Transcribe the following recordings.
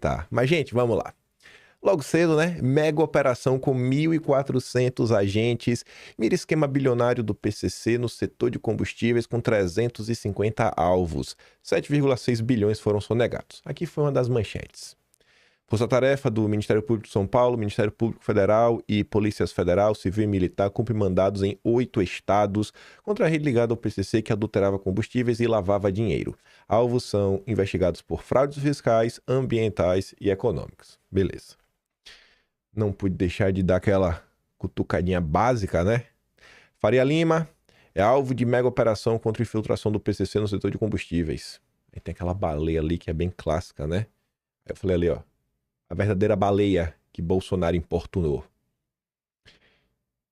Tá, mas gente, vamos lá. Logo cedo, né? Mega operação com 1.400 agentes, mira esquema bilionário do PCC no setor de combustíveis com 350 alvos. 7,6 bilhões foram sonegados. Aqui foi uma das manchetes. Força-tarefa do Ministério Público de São Paulo, Ministério Público Federal e Polícias Federal, Civil e Militar cumprem mandados em 8 estados contra a rede ligada ao PCC que adulterava combustíveis e lavava dinheiro. Alvos são investigados por fraudes fiscais, ambientais e econômicas. Beleza. Não pude deixar de dar aquela cutucadinha básica, né? Faria Lima é alvo de mega operação contra infiltração do PCC no setor de combustíveis. Aí tem aquela baleia ali que é bem clássica, né? Aí eu falei ali, ó. A verdadeira baleia que Bolsonaro importunou.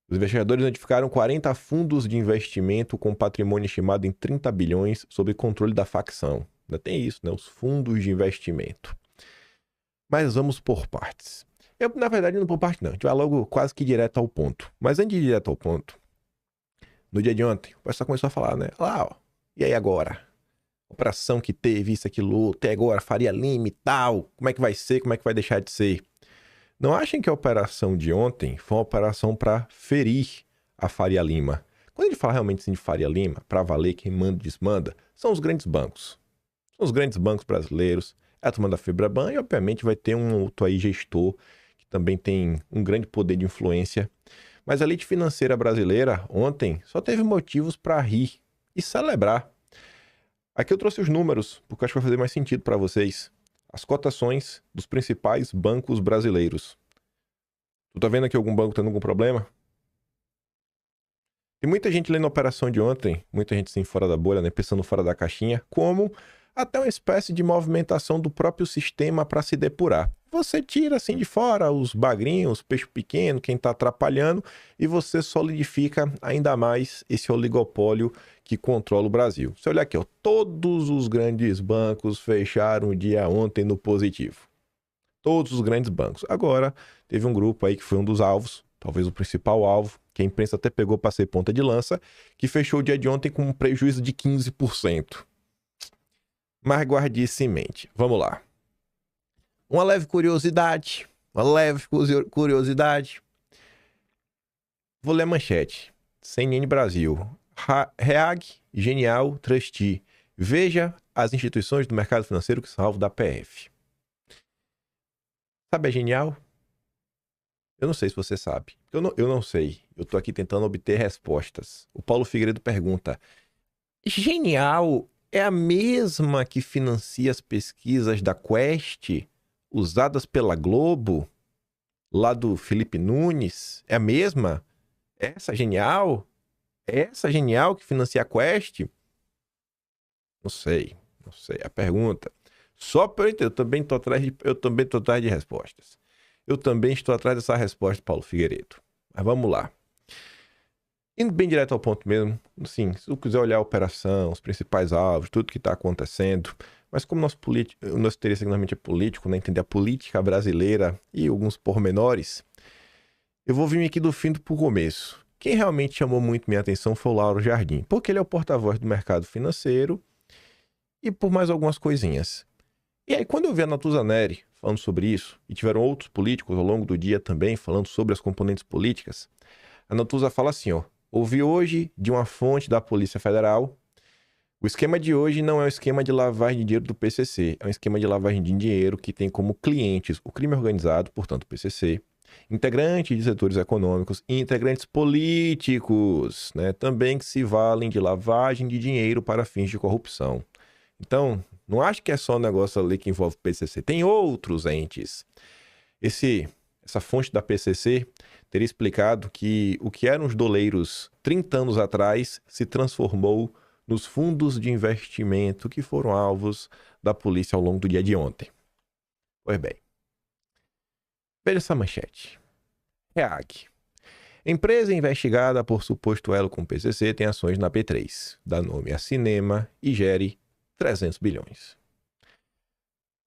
Os investigadores identificaram 40 fundos de investimento com patrimônio estimado em 30 bilhões sob controle da facção. Ainda tem isso, né? Os fundos de investimento. Mas vamos por partes. Eu, na verdade, não por parte não. A gente vai logo quase que direto ao ponto. Mas antes de ir direto ao ponto, no dia de ontem, o pessoal começou a falar, né? Lá, ó. E aí agora? Operação que teve, isso, aquilo, até agora, Faria Lima e tal. Como é que vai ser? Como é que vai deixar de ser? Não achem que a operação de ontem foi uma operação para ferir a Faria Lima. Quando a gente fala realmente assim de Faria Lima, para valer, quem manda e desmanda, são os grandes bancos. São os grandes bancos brasileiros, é a turma da Febraban e, obviamente, vai ter um outro aí gestor que também tem um grande poder de influência. Mas a elite financeira brasileira, ontem, só teve motivos para rir e celebrar. Aqui eu trouxe os números, porque eu acho que vai fazer mais sentido para vocês. As cotações dos principais bancos brasileiros. Tu tá vendo aqui algum banco tendo algum problema? Tem muita gente lendo a operação de ontem, muita gente sim fora da bolha, né, pensando fora da caixinha, como até uma espécie de movimentação do próprio sistema para se depurar. Você tira assim de fora os bagrinhos, peixe pequeno, quem está atrapalhando, e você solidifica ainda mais esse oligopólio que controla o Brasil. Se olhar aqui, ó, todos os grandes bancos fecharam o dia ontem no positivo. Todos os grandes bancos. Agora, teve um grupo aí que foi um dos alvos, talvez o principal alvo, que a imprensa até pegou para ser ponta de lança, que fechou o dia de ontem com um prejuízo de 15%. Mas guarde isso em mente. Vamos lá. Uma leve curiosidade. Vou ler a manchete. CNN Brasil. Reag, Genial, Trustee. Veja as instituições do mercado financeiro que são alvo da PF. Sabe a Genial? Eu não sei se você sabe. Eu não sei. Eu tô aqui tentando obter respostas. O Paulo Figueiredo pergunta. Genial é a mesma que financia as pesquisas da Quest, usadas pela Globo, lá do Felipe Nunes? É a mesma? Essa Genial? É essa Genial que financia a Quest? Não sei. A pergunta. Só para eu entender, eu também tô atrás de respostas. Eu também estou atrás dessa resposta, Paulo Figueiredo. Mas vamos lá. Indo bem direto ao ponto mesmo, assim, se eu quiser olhar a operação, os principais alvos, tudo que está acontecendo, mas como nosso interesse normalmente é político, né, entender a política brasileira e alguns pormenores, eu vou vir aqui do fim para o começo. Quem realmente chamou muito minha atenção foi o Lauro Jardim, porque ele é o porta-voz do mercado financeiro e por mais algumas coisinhas. E aí, quando eu vi a Natuza Neri falando sobre isso, e tiveram outros políticos ao longo do dia também falando sobre as componentes políticas, a Natuza fala assim, ó, ouvi hoje de uma fonte da Polícia Federal, o esquema de hoje não é um esquema de lavagem de dinheiro do PCC, é um esquema de lavagem de dinheiro que tem como clientes o crime organizado, portanto o PCC, integrantes de setores econômicos e integrantes políticos, né, também que se valem de lavagem de dinheiro para fins de corrupção. Então, não acho que é só um negócio ali que envolve o PCC, tem outros entes. Essa fonte da PCC teria explicado que o que eram os doleiros 30 anos atrás se transformou nos fundos de investimento que foram alvos da polícia ao longo do dia de ontem. Pois bem. Veja essa manchete. Reag. Empresa investigada por suposto elo com PCC tem ações na P3. Dá nome a Cinema e gere 300 bilhões.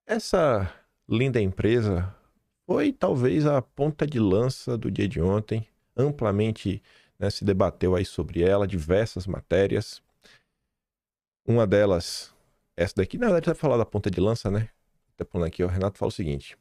Essa linda empresa foi talvez a ponta de lança do dia de ontem. Amplamente, né, se debateu aí sobre ela, diversas matérias. Uma delas, essa daqui, na verdade, vai falar da ponta de lança, né? Até falando aqui, o Renato fala o seguinte: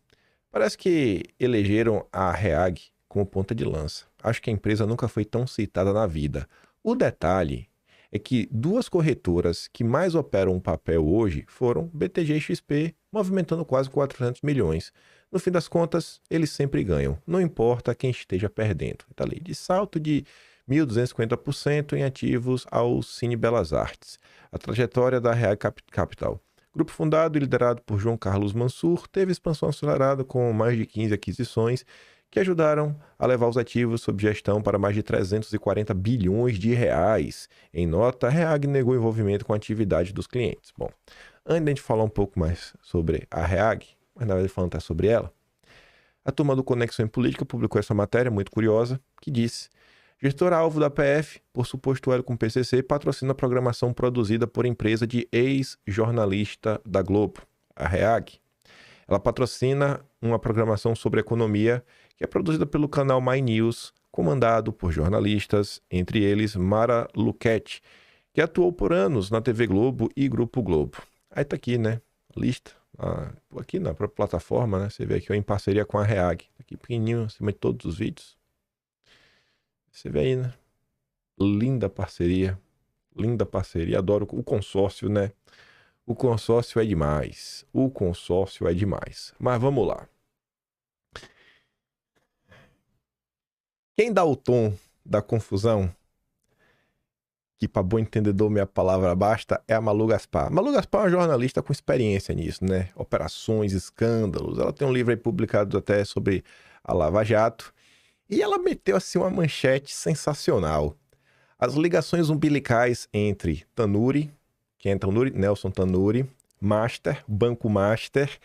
parece que elegeram a REAG como ponta de lança. Acho que a empresa nunca foi tão citada na vida. O detalhe é que duas corretoras que mais operam o papel hoje foram BTG e XP, movimentando quase 400 milhões. No fim das contas, eles sempre ganham, não importa quem esteja perdendo. Está ali, de salto de 1.250% em ativos ao Cine Belas Artes. A trajetória da Real Capital. Grupo fundado e liderado por João Carlos Mansur, teve expansão acelerada com mais de 15 aquisições que ajudaram a levar os ativos sob gestão para mais de 340 bilhões de reais. Em nota, a REAG negou envolvimento com a atividade dos clientes. Bom, antes de a gente falar um pouco mais sobre a REAG, mas na verdade falando até sobre ela, a turma do Conexão em Política publicou essa matéria muito curiosa que disse: gestora-alvo da PF, por suposto elo com PCC, patrocina a programação produzida por empresa de ex-jornalista da Globo, a REAG. Ela patrocina uma programação sobre economia que é produzida pelo canal My News, comandado por jornalistas, entre eles Mara Luchetti, que atuou por anos na TV Globo e Grupo Globo. Aí tá aqui, né? Lista. Aqui na própria plataforma, né? Você vê aqui, ó, em parceria com a REAG. Aqui pequenininho, acima de todos os vídeos. Você vê aí, né? Linda parceria. Linda parceria. Adoro o consórcio, né? O consórcio é demais. O consórcio é demais. Mas vamos lá. Quem dá o tom da confusão, que para bom entendedor minha palavra basta, é a Malu Gaspar. Malu Gaspar é uma jornalista com experiência nisso, né? Operações, escândalos. Ela tem um livro aí publicado até sobre a Lava Jato. E ela meteu assim uma manchete sensacional. As ligações umbilicais entre Tanuri, quem é Tanuri? Nelson Tanuri, Master, Banco Master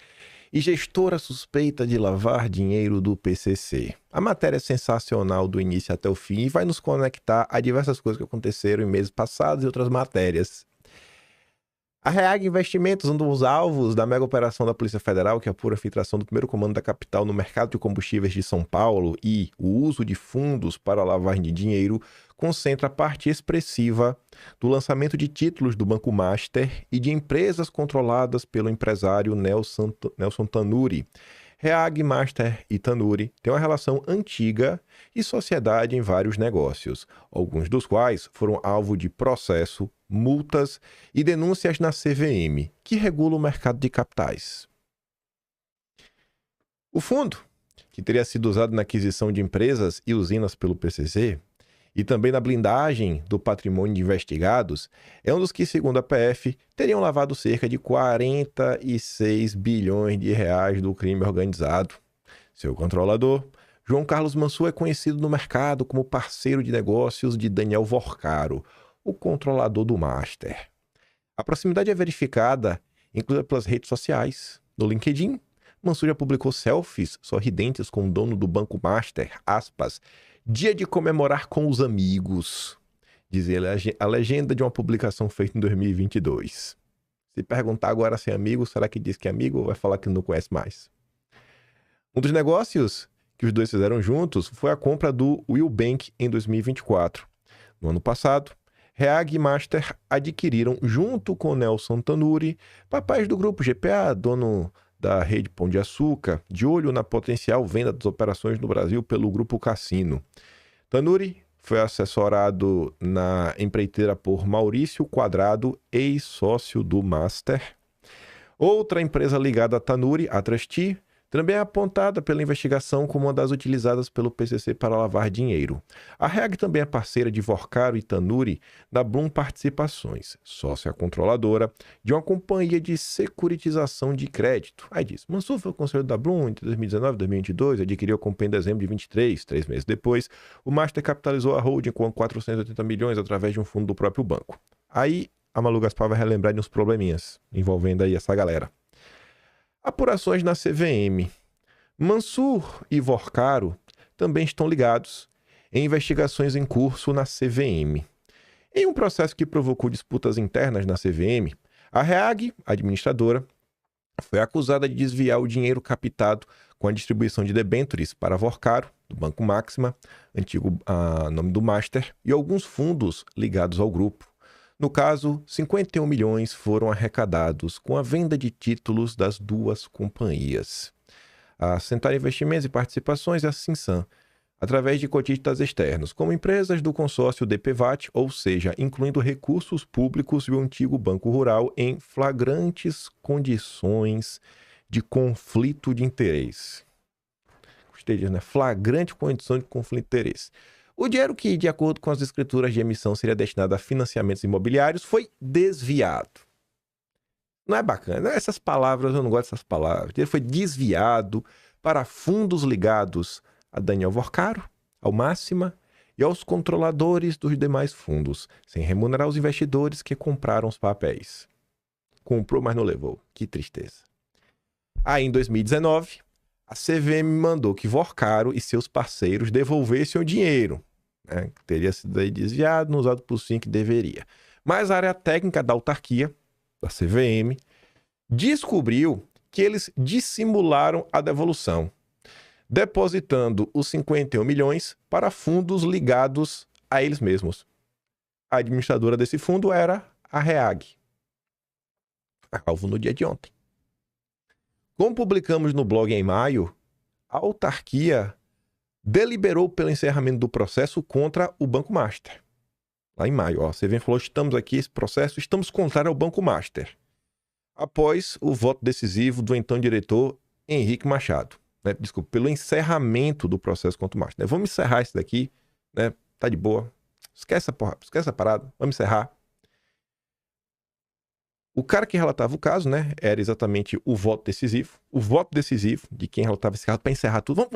e gestora suspeita de lavar dinheiro do PCC. A matéria é sensacional do início até o fim e vai nos conectar a diversas coisas que aconteceram em meses passados e outras matérias. A REAG Investimentos, um dos alvos da mega operação da Polícia Federal, que apura a filtração do primeiro comando da capital no mercado de combustíveis de São Paulo e o uso de fundos para lavagem de dinheiro, concentra parte expressiva do lançamento de títulos do Banco Master e de empresas controladas pelo empresário Nelson Tanuri. REAG, Master e Tanuri têm uma relação antiga e sociedade em vários negócios, alguns dos quais foram alvo de processo, multas e denúncias na CVM, que regula o mercado de capitais. O fundo, que teria sido usado na aquisição de empresas e usinas pelo PCC, e também na blindagem do patrimônio de investigados, é um dos que, segundo a PF, teriam lavado cerca de 46 bilhões de reais do crime organizado. Seu controlador, João Carlos Mansur, é conhecido no mercado como parceiro de negócios de Daniel Vorcaro, o controlador do Master. A proximidade é verificada, inclusive pelas redes sociais. No LinkedIn, Mansur já publicou selfies sorridentes com o dono do Banco Master, aspas, dia de comemorar com os amigos, diz ele, a legenda de uma publicação feita em 2022. Se perguntar agora se é amigo, será que diz que é amigo ou vai falar que não conhece mais? Um dos negócios que os dois fizeram juntos foi a compra do Will Bank em 2024. No ano passado, REAG e Master adquiriram, junto com Nelson Tanuri, papéis do grupo GPA, dono da rede Pão de Açúcar, de olho na potencial venda das operações no Brasil pelo Grupo Cassino. Tanuri foi assessorado na empreiteira por Maurício Quadrado, ex-sócio do Master. Outra empresa ligada a Tanuri, a Trusty, também é apontada pela investigação como uma das utilizadas pelo PCC para lavar dinheiro. A REAG também é parceira de Vorcaro e Tanuri da Bloom Participações, sócia controladora de uma companhia de securitização de crédito. Aí diz, Mansur foi conselheiro da Bloom entre 2019 e 2022, adquiriu a companhia em dezembro de 2023. 3 meses depois, o Master capitalizou a holding com 480 milhões através de um fundo do próprio banco. Aí, a Malu Gaspar vai relembrar de uns probleminhas envolvendo aí essa galera. Apurações na CVM. Mansur e Vorcaro também estão ligados em investigações em curso na CVM. Em um processo que provocou disputas internas na CVM, a REAG, administradora, foi acusada de desviar o dinheiro captado com a distribuição de debêntures para Vorcaro, do Banco Máxima, antigo nome do Master, e alguns fundos ligados ao grupo. No caso, 51 milhões foram arrecadados com a venda de títulos das duas companhias, a Centauro Investimentos e Participações e a Cinsan, através de cotistas externos, como empresas do consórcio DPVAT, ou seja, incluindo recursos públicos e o antigo Banco Rural em flagrantes condições de conflito de interesse. Gostei disso, né? Flagrante condição de conflito de interesse. O dinheiro que, de acordo com as escrituras de emissão, seria destinado a financiamentos imobiliários foi desviado. Não é bacana. Essas palavras, eu não gosto dessas palavras. O dinheiro foi desviado para fundos ligados a Daniel Vorcaro, ao Máxima e aos controladores dos demais fundos, sem remunerar os investidores que compraram os papéis. Comprou, mas não levou. Que tristeza. Aí, em 2019... a CVM mandou que Vorcaro e seus parceiros devolvessem o dinheiro, né, que teria sido aí desviado, não usado por sim que deveria. Mas a área técnica da autarquia, da CVM, descobriu que eles dissimularam a devolução, depositando os 51 milhões para fundos ligados a eles mesmos. A administradora desse fundo era a REAG, alvo no dia de ontem. Como publicamos no blog em maio, a autarquia deliberou pelo encerramento do processo contra o Banco Master. Lá em maio, a CVM falou, estamos aqui, esse processo, estamos contrários ao Banco Master. Após o voto decisivo do então diretor Henrique Machado. Né? Desculpa, pelo encerramento do processo contra o Master. Né? Vamos encerrar isso daqui, né? Tá de boa. Esquece essa parada, vamos encerrar. O cara que relatava o caso, né, era exatamente o voto decisivo. O voto decisivo de quem relatava esse caso para encerrar tudo.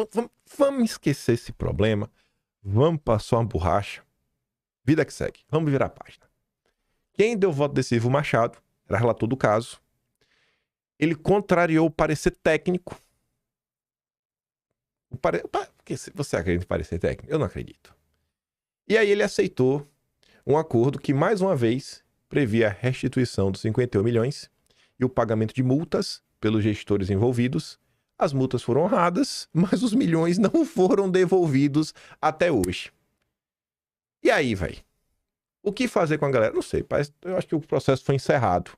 Vamos esquecer esse problema. Vamos passar uma borracha. Vida que segue. Vamos virar a página. Quem deu o voto decisivo, o Machado, era relator do caso. Ele contrariou o parecer técnico. Porque você acredita em parecer técnico? Eu não acredito. E aí ele aceitou um acordo que, mais uma vez, previa a restituição dos 51 milhões e o pagamento de multas pelos gestores envolvidos. As multas foram honradas, mas os milhões não foram devolvidos até hoje. E aí, velho? O que fazer com a galera? Não sei, eu acho que o processo foi encerrado.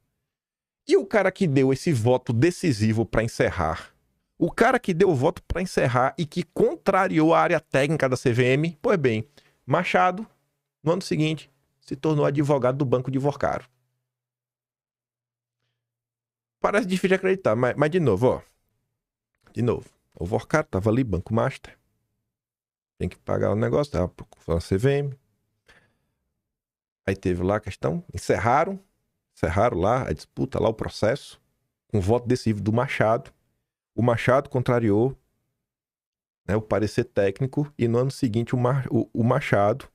E o cara que deu esse voto decisivo para encerrar? O cara que deu o voto para encerrar e que contrariou a área técnica da CVM? Pois bem, Machado, no ano seguinte, se tornou advogado do Banco de Vorcaro. Parece difícil de acreditar, mas de novo, ó. De novo, o Vorcaro tava ali, Banco Master. Tem que pagar o negócio, tava procurando a CVM. Aí teve lá a questão, encerraram lá a disputa, lá o processo, com voto decisivo do Machado. O Machado contrariou, né, o parecer técnico e no ano seguinte o Machado,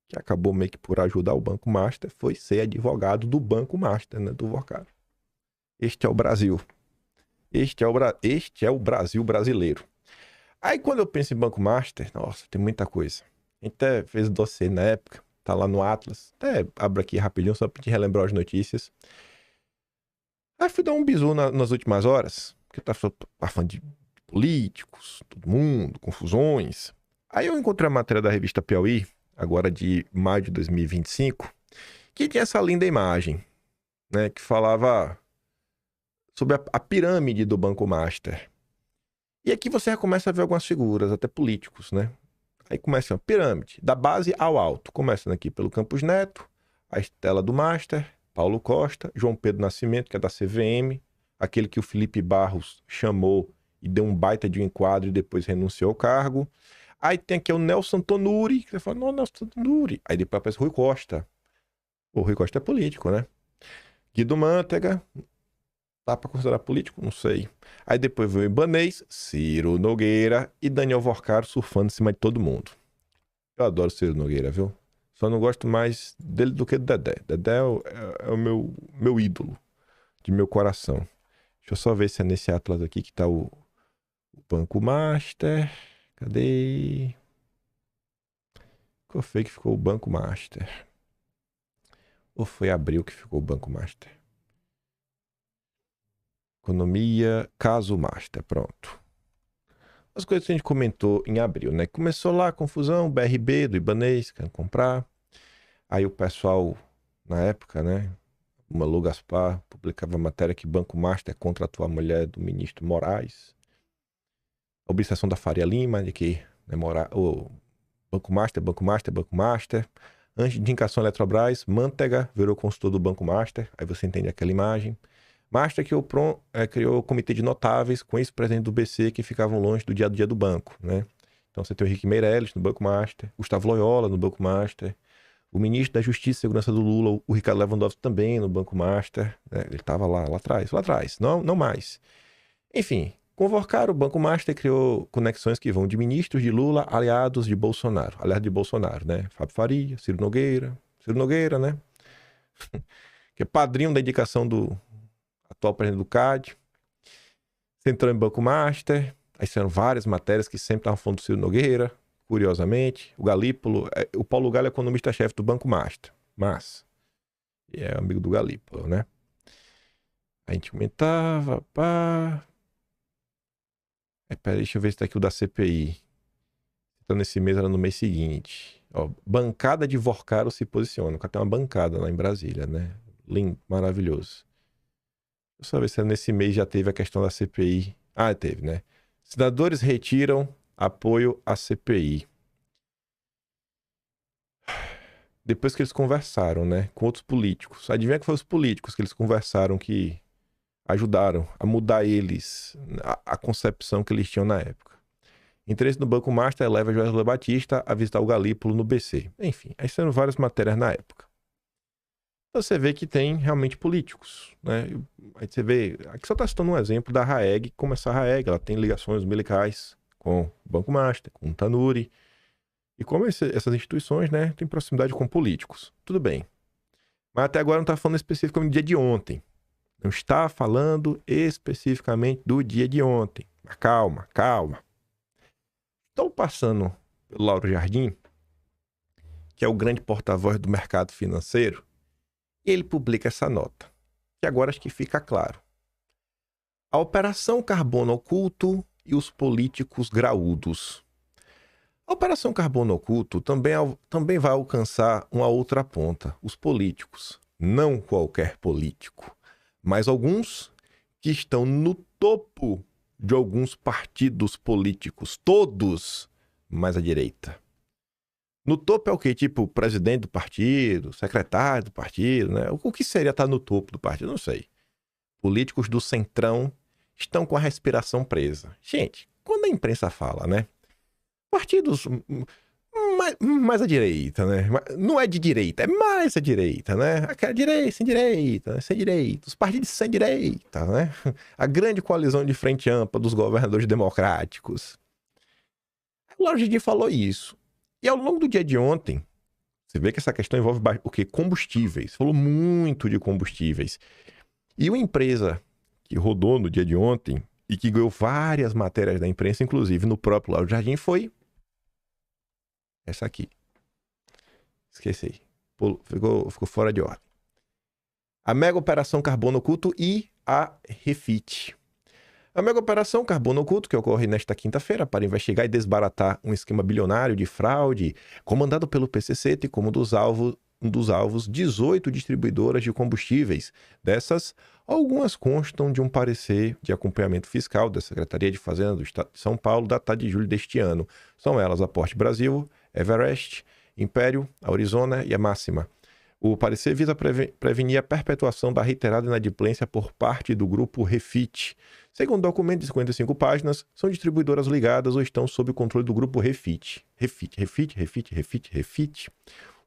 que acabou meio que por ajudar o Banco Master, foi ser advogado do Banco Master, né, do Vorcaro. Este é o Brasil. Este é o Brasil brasileiro. Aí quando eu penso em Banco Master, nossa, tem muita coisa. A gente até fez o dossiê na época, tá lá no Atlas. Até abro aqui rapidinho, só pra te relembrar as notícias. Aí fui dar um bisu nas últimas horas, porque tá falando de políticos, todo mundo, confusões. Aí eu encontrei a matéria da revista Piauí, agora de maio de 2025, que tinha essa linda imagem, né, que falava sobre a pirâmide do Banco Master. E aqui você já começa a ver algumas figuras, até políticos, né? Aí começa uma pirâmide, da base ao alto, começando aqui pelo Campos Neto, a Estela do Master, Paulo Costa, João Pedro Nascimento, que é da CVM, aquele que o Felipe Barros chamou e deu um baita de um enquadro e depois renunciou ao cargo. Aí tem aqui o Nelson Tonuri, que você fala, não, Nelson Tonuri. Aí depois aparece o Rui Costa. O Rui Costa é político, né? Guido Mantega, dá pra considerar político? Não sei. Aí depois veio o Ibanez, Ciro Nogueira e Daniel Vorcaro surfando em cima de todo mundo. Eu adoro Ciro Nogueira, viu? Só não gosto mais dele do que do Dedé. Dedé é o meu ídolo, de meu coração. Deixa eu só ver se é nesse Atlas aqui que tá o Banco Master. Cadê? Qual foi que ficou o Banco Master? Ou foi Abril que ficou o Banco Master? Economia, caso Master, pronto. As coisas que a gente comentou em abril, né? Começou lá a confusão, BRB do Ibanez, querendo comprar. Aí o pessoal na época, né? O Malu Gaspar publicava matéria que Banco Master contratou a mulher do ministro Moraes. A obsessão da Faria Lima, de que né, o Banco Master, Banco Master, Banco Master. Antes de indicação Eletrobras, Manteiga virou consultor do Banco Master. Aí você entende aquela imagem. Master criou o comitê de notáveis com ex-presidente do BC que ficavam longe do dia a dia do banco, né? Então você tem o Henrique Meirelles no Banco Master, Gustavo Loyola no Banco Master, o ministro da Justiça e Segurança do Lula, o Ricardo Lewandowski também no Banco Master, né? Ele estava lá atrás, não mais. Enfim, convocaram o Banco Master e criou conexões que vão de ministros de Lula, aliados de Bolsonaro, né? Fábio Faria, Ciro Nogueira, né? Que é padrinho da indicação do atual presidente do CAD. Você entrou em Banco Master, aí saíram várias matérias que sempre estavam falando do Ciro Nogueira, curiosamente. O Galípolo, o Paulo Galo é economista-chefe do Banco Master, mas é amigo do Galípolo, né? A gente comentava, pá. Peraí, deixa eu ver se tá aqui o da CPI. Então, nesse mês era no mês seguinte. Ó, bancada de Vorcaro se posiciona. Tem uma bancada lá em Brasília, né? Lindo, maravilhoso. Deixa eu só ver se nesse mês já teve a questão da CPI. Ah, teve, né? Senadores retiram apoio à CPI. Depois que eles conversaram, né? Com outros políticos. Adivinha que foram os políticos que eles conversaram que ajudaram a mudar a concepção que eles tinham na época. Interesse no Banco Master leva Josué Batista a visitar o Galípolo no BC. Enfim, aí saíram várias matérias na época. Então você vê que tem realmente políticos, né? Aí você vê, aqui só está citando um exemplo da RAEG, como essa RAEG, ela tem ligações umbilicais com o Banco Master, com o Tanuri, e como essas instituições, né, têm proximidade com políticos. Tudo bem. Mas até agora não está falando especificamente do dia de ontem. Não está falando especificamente do dia de ontem. Mas calma. Estou passando pelo Lauro Jardim, que é o grande porta-voz do mercado financeiro, e ele publica essa nota, que agora acho que fica claro. A Operação Carbono Oculto e os políticos graúdos. A Operação Carbono Oculto também vai alcançar uma outra ponta, os políticos. Não qualquer político, mas alguns que estão no topo de alguns partidos políticos, todos mais à direita. No topo é o quê? Tipo, presidente do partido, secretário do partido, né? O que seria estar no topo do partido? Não sei. Políticos do centrão estão com a respiração presa. Gente, quando a imprensa fala, né? Partidos mais à direita, né? Não é de direita, é mais à direita, né? Aquela direita, sem direita, né? Sem direita. Os partidos sem direita, né? A grande coalizão de frente ampla dos governadores democráticos. O Lauro Jardim falou isso. E ao longo do dia de ontem, você vê que essa questão envolve o quê? Combustíveis. Falou muito de combustíveis. E uma empresa que rodou no dia de ontem e que ganhou várias matérias da imprensa, inclusive no próprio Lauro Jardim, foi essa aqui. Esqueci. Ficou fora de ordem. A Mega Operação Carbono Oculto e a Refit. A Mega Operação Carbono Oculto, que ocorre nesta quinta-feira para investigar e desbaratar um esquema bilionário de fraude, comandado pelo PCC, tem como um dos alvos 18 distribuidoras de combustíveis. Dessas, algumas constam de um parecer de acompanhamento fiscal da Secretaria de Fazenda do Estado de São Paulo, datado de julho deste ano. São elas a Porte Brasil, Everest, Império, a Arizona e a Máxima. O parecer visa prevenir a perpetuação da reiterada inadimplência por parte do grupo Refit. Segundo o documento de 55 páginas, são distribuidoras ligadas ou estão sob o controle do grupo Refit. Refit.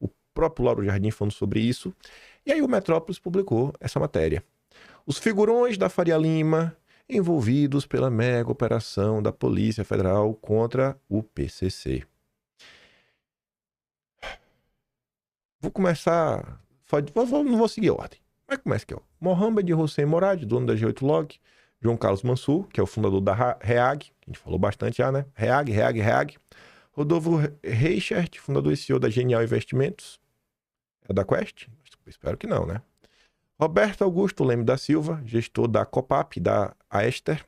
O próprio Lauro Jardim falando sobre isso. E aí o Metrópolis publicou essa matéria. Os figurões da Faria Lima envolvidos pela mega operação da Polícia Federal contra o PCC. Vou começar... Não vou seguir a ordem. Mas começa aqui, ó. Mohamed Hossein Morad, dono da G8 Log. João Carlos Mansur, que é o fundador da REAG. Que a gente falou bastante já, né? REAG. Rodolfo Reichert, fundador e CEO da Genial Investimentos. É da Quest? Espero que não, né? Roberto Augusto Leme da Silva, gestor da Copap, da Aester.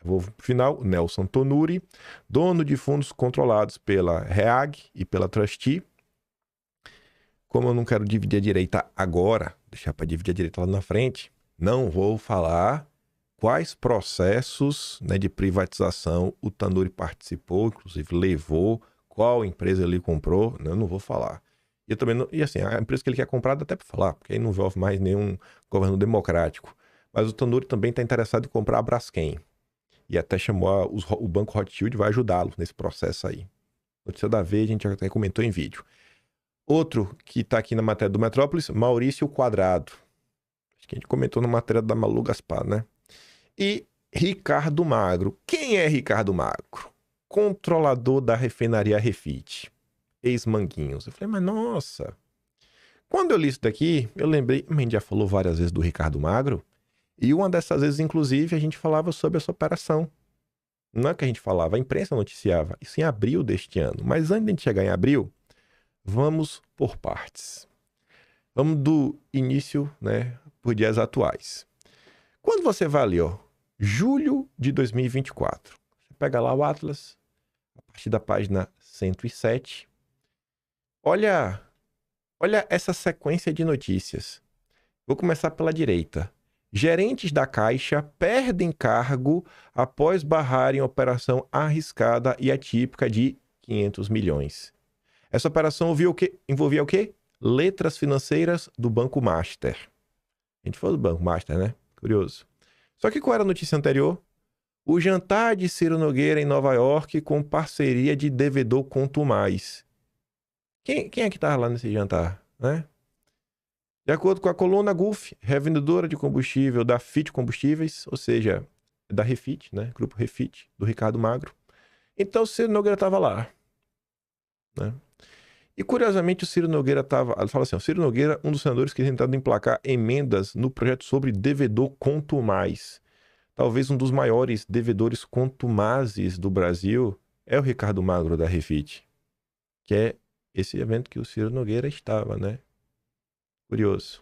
Vou pro final. Nelson Tonuri, dono de fundos controlados pela REAG e pela Trustee. como eu não quero dividir a direita agora, deixar para dividir a direita lá na frente, não vou falar quais processos, né, de privatização o Tanuri participou, inclusive levou, qual empresa ele comprou, né, eu não vou falar. E eu também não, e assim, a empresa que ele quer comprar dá até para falar, porque aí não envolve mais nenhum governo democrático. Mas o Tanuri também está interessado em comprar a Braskem. E até chamou o Banco Rothschild, vai ajudá-lo nesse processo aí. Notícia da Veja, a gente já até comentou em vídeo. Outro que está aqui na matéria do Metrópolis, Maurício Quadrado. Acho que a gente comentou na matéria da Malu Gaspar, né? E Ricardo Magro. Quem é Ricardo Magro? Controlador da refinaria Refit, ex-Manguinhos. Eu falei, mas nossa. Quando eu li isso daqui, eu lembrei, a gente já falou várias vezes do Ricardo Magro, e uma dessas vezes, inclusive, a gente falava sobre essa operação. Não é que a gente falava, a imprensa noticiava. Isso em abril deste ano. Mas antes de a gente chegar em abril, vamos por partes. Vamos do início, né, por dias atuais. Quando você vai ali, ó, julho de 2024, você pega lá o Atlas, a partir da página 107. Olha essa sequência de notícias. Vou começar pela direita. Gerentes da Caixa perdem cargo após barrarem operação arriscada e atípica de 500 milhões. Essa operação envolvia o quê? Letras financeiras do Banco Master. A gente falou do Banco Master, né? Curioso. Só que qual era a notícia anterior? O jantar de Ciro Nogueira em Nova York com parceria de devedor Conto Mais. Quem é que estava lá nesse jantar, né? De acordo com a coluna Gulf, revendedora de combustível da FIT Combustíveis, ou seja, da Refit, né? Grupo Refit, do Ricardo Magro. Então o Ciro Nogueira estava lá, né? E curiosamente o Ciro Nogueira estava... Ela fala assim, o Ciro Nogueira, um dos senadores que tem tentado emplacar emendas no projeto sobre devedor Conto Mais. Talvez um dos maiores devedores contumazes do Brasil é o Ricardo Magro da Refit, que é esse evento que o Ciro Nogueira estava, né? Curioso.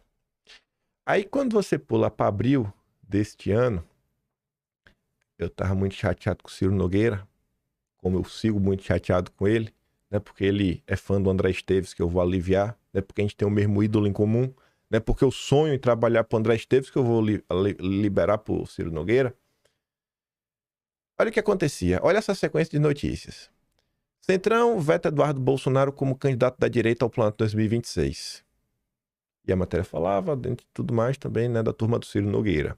Aí quando você pula para abril deste ano, eu estava muito chateado com o Ciro Nogueira, como eu sigo muito chateado com ele, né? Porque ele é fã do André Esteves, que eu vou aliviar, né? Porque a gente tem o mesmo ídolo em comum, né? Porque eu sonho em trabalhar para o André Esteves, que eu vou liberar para o Ciro Nogueira. Olha o que acontecia, olha essa sequência de notícias. Centrão veta Eduardo Bolsonaro como candidato da direita ao Planalto 2026. E a matéria falava, dentre tudo mais, também, né, da turma do Ciro Nogueira.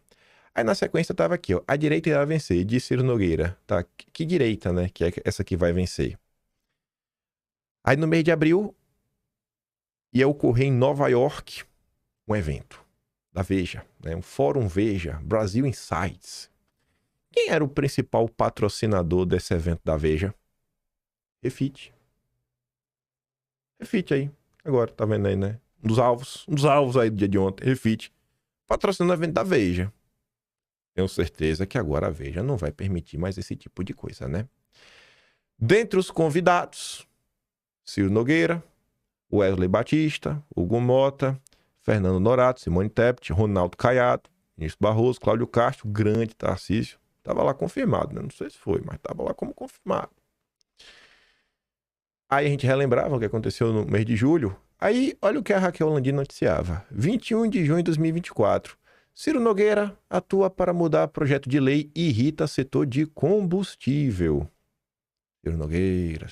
Aí na sequência tava aqui, ó, a direita irá vencer, disse Ciro Nogueira. Tá, que direita, né, que é essa que vai vencer. Aí no mês de abril, ia ocorrer em Nova York um evento da Veja, né, um Fórum Veja, Brasil Insights. Quem era o principal patrocinador desse evento da Veja? Refit. Refit aí, agora, tá vendo aí, né? Um dos alvos aí do dia de ontem, Refit, patrocinando o evento da Veja. Tenho certeza que agora a Veja não vai permitir mais esse tipo de coisa, né? Dentre os convidados, Ciro Nogueira, Wesley Batista, Hugo Mota, Fernando Norato, Simone Tebet, Ronaldo Caiado, Ministro Barroso, Cláudio Castro, grande Tarcísio. Tava lá confirmado, né? Não sei se foi, mas tava lá como confirmado. Aí a gente relembrava o que aconteceu no mês de julho. Aí, olha o que a Raquel Landim noticiava. 21 de junho de 2024. Ciro Nogueira atua para mudar projeto de lei e irrita setor de combustível. Ciro Nogueira.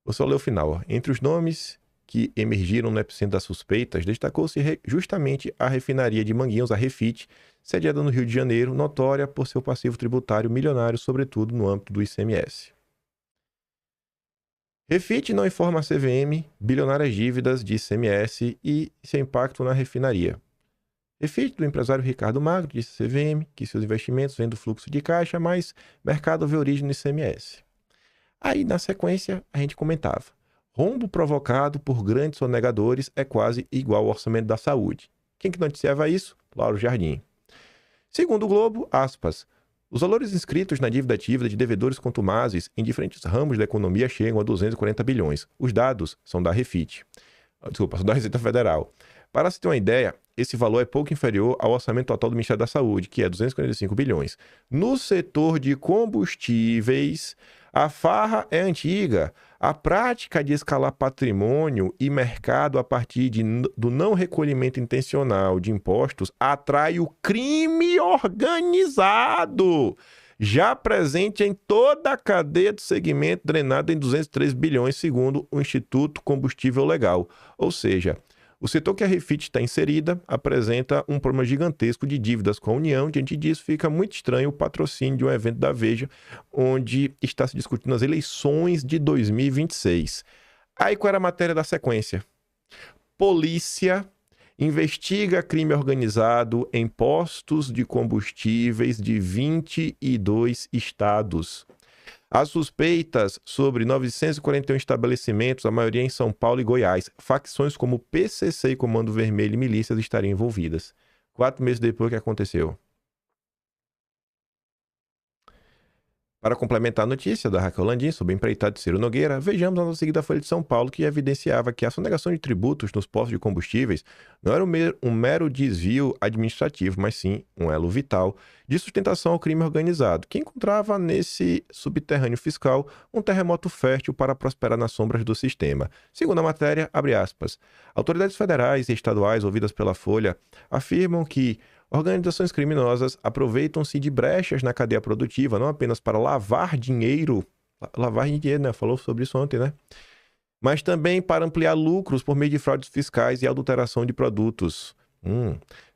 Vou só ler o final. Ó. Entre os nomes que emergiram no epicentro das suspeitas, destacou-se justamente a refinaria de Manguinhos, a Refit, sediada no Rio de Janeiro, notória por seu passivo tributário milionário, sobretudo no âmbito do ICMS. Refit não informa a CVM bilionárias dívidas de ICMS e seu impacto na refinaria. Refit, do empresário Ricardo Magro, disse à CVM que seus investimentos vêm do fluxo de caixa, mas mercado vê origem no ICMS. Aí, na sequência, a gente comentava. Rombo provocado por grandes sonegadores é quase igual ao orçamento da saúde. Quem que noticiava isso? Lauro Jardim. Segundo o Globo, aspas, os valores inscritos na dívida ativa de devedores contumazes em diferentes ramos da economia chegam a 240 bilhões. Os dados são da Refit. Desculpa, são da Receita Federal. Para se ter uma ideia, esse valor é pouco inferior ao orçamento total do Ministério da Saúde, que é 245 bilhões. No setor de combustíveis, a farra é antiga. A prática de escalar patrimônio e mercado a partir do não recolhimento intencional de impostos atrai o crime organizado, já presente em toda a cadeia do segmento, drenado em 203 bilhões, segundo o Instituto Combustível Legal. Ou seja, o setor que a Refit está inserida apresenta um problema gigantesco de dívidas com a União. Diante disso, fica muito estranho o patrocínio de um evento da Veja, onde está se discutindo as eleições de 2026. Aí qual era a matéria da sequência? Polícia investiga crime organizado em postos de combustíveis de 22 estados. As suspeitas sobre 941 estabelecimentos, a maioria em São Paulo e Goiás. Facções como PCC e Comando Vermelho e milícias estariam envolvidas. 4 meses depois, o que aconteceu? Para complementar a notícia da Raquel Landim sobre o empreitado de Ciro Nogueira, vejamos a nossa seguida Folha de São Paulo, que evidenciava que a sonegação de tributos nos postos de combustíveis não era um mero desvio administrativo, mas sim um elo vital de sustentação ao crime organizado, que encontrava nesse subterrâneo fiscal um terremoto fértil para prosperar nas sombras do sistema. Segundo a matéria, abre aspas, autoridades federais e estaduais ouvidas pela Folha afirmam que organizações criminosas aproveitam-se de brechas na cadeia produtiva, não apenas para lavar dinheiro, né? Falou sobre isso ontem, né? Mas também para ampliar lucros por meio de fraudes fiscais e adulteração de produtos.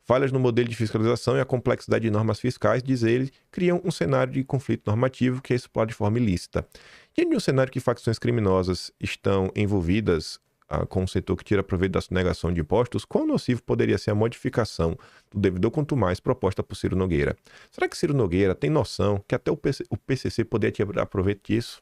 Falhas no modelo de fiscalização e a complexidade de normas fiscais, diz ele, criam um cenário de conflito normativo que explode de forma ilícita. Diante de um cenário que facções criminosas estão envolvidas com o setor que tira proveito da sonegação de impostos, quão nocivo poderia ser a modificação do devedor quanto mais proposta por Ciro Nogueira? Será que Ciro Nogueira tem noção que até o PCC poderia tirar proveito disso?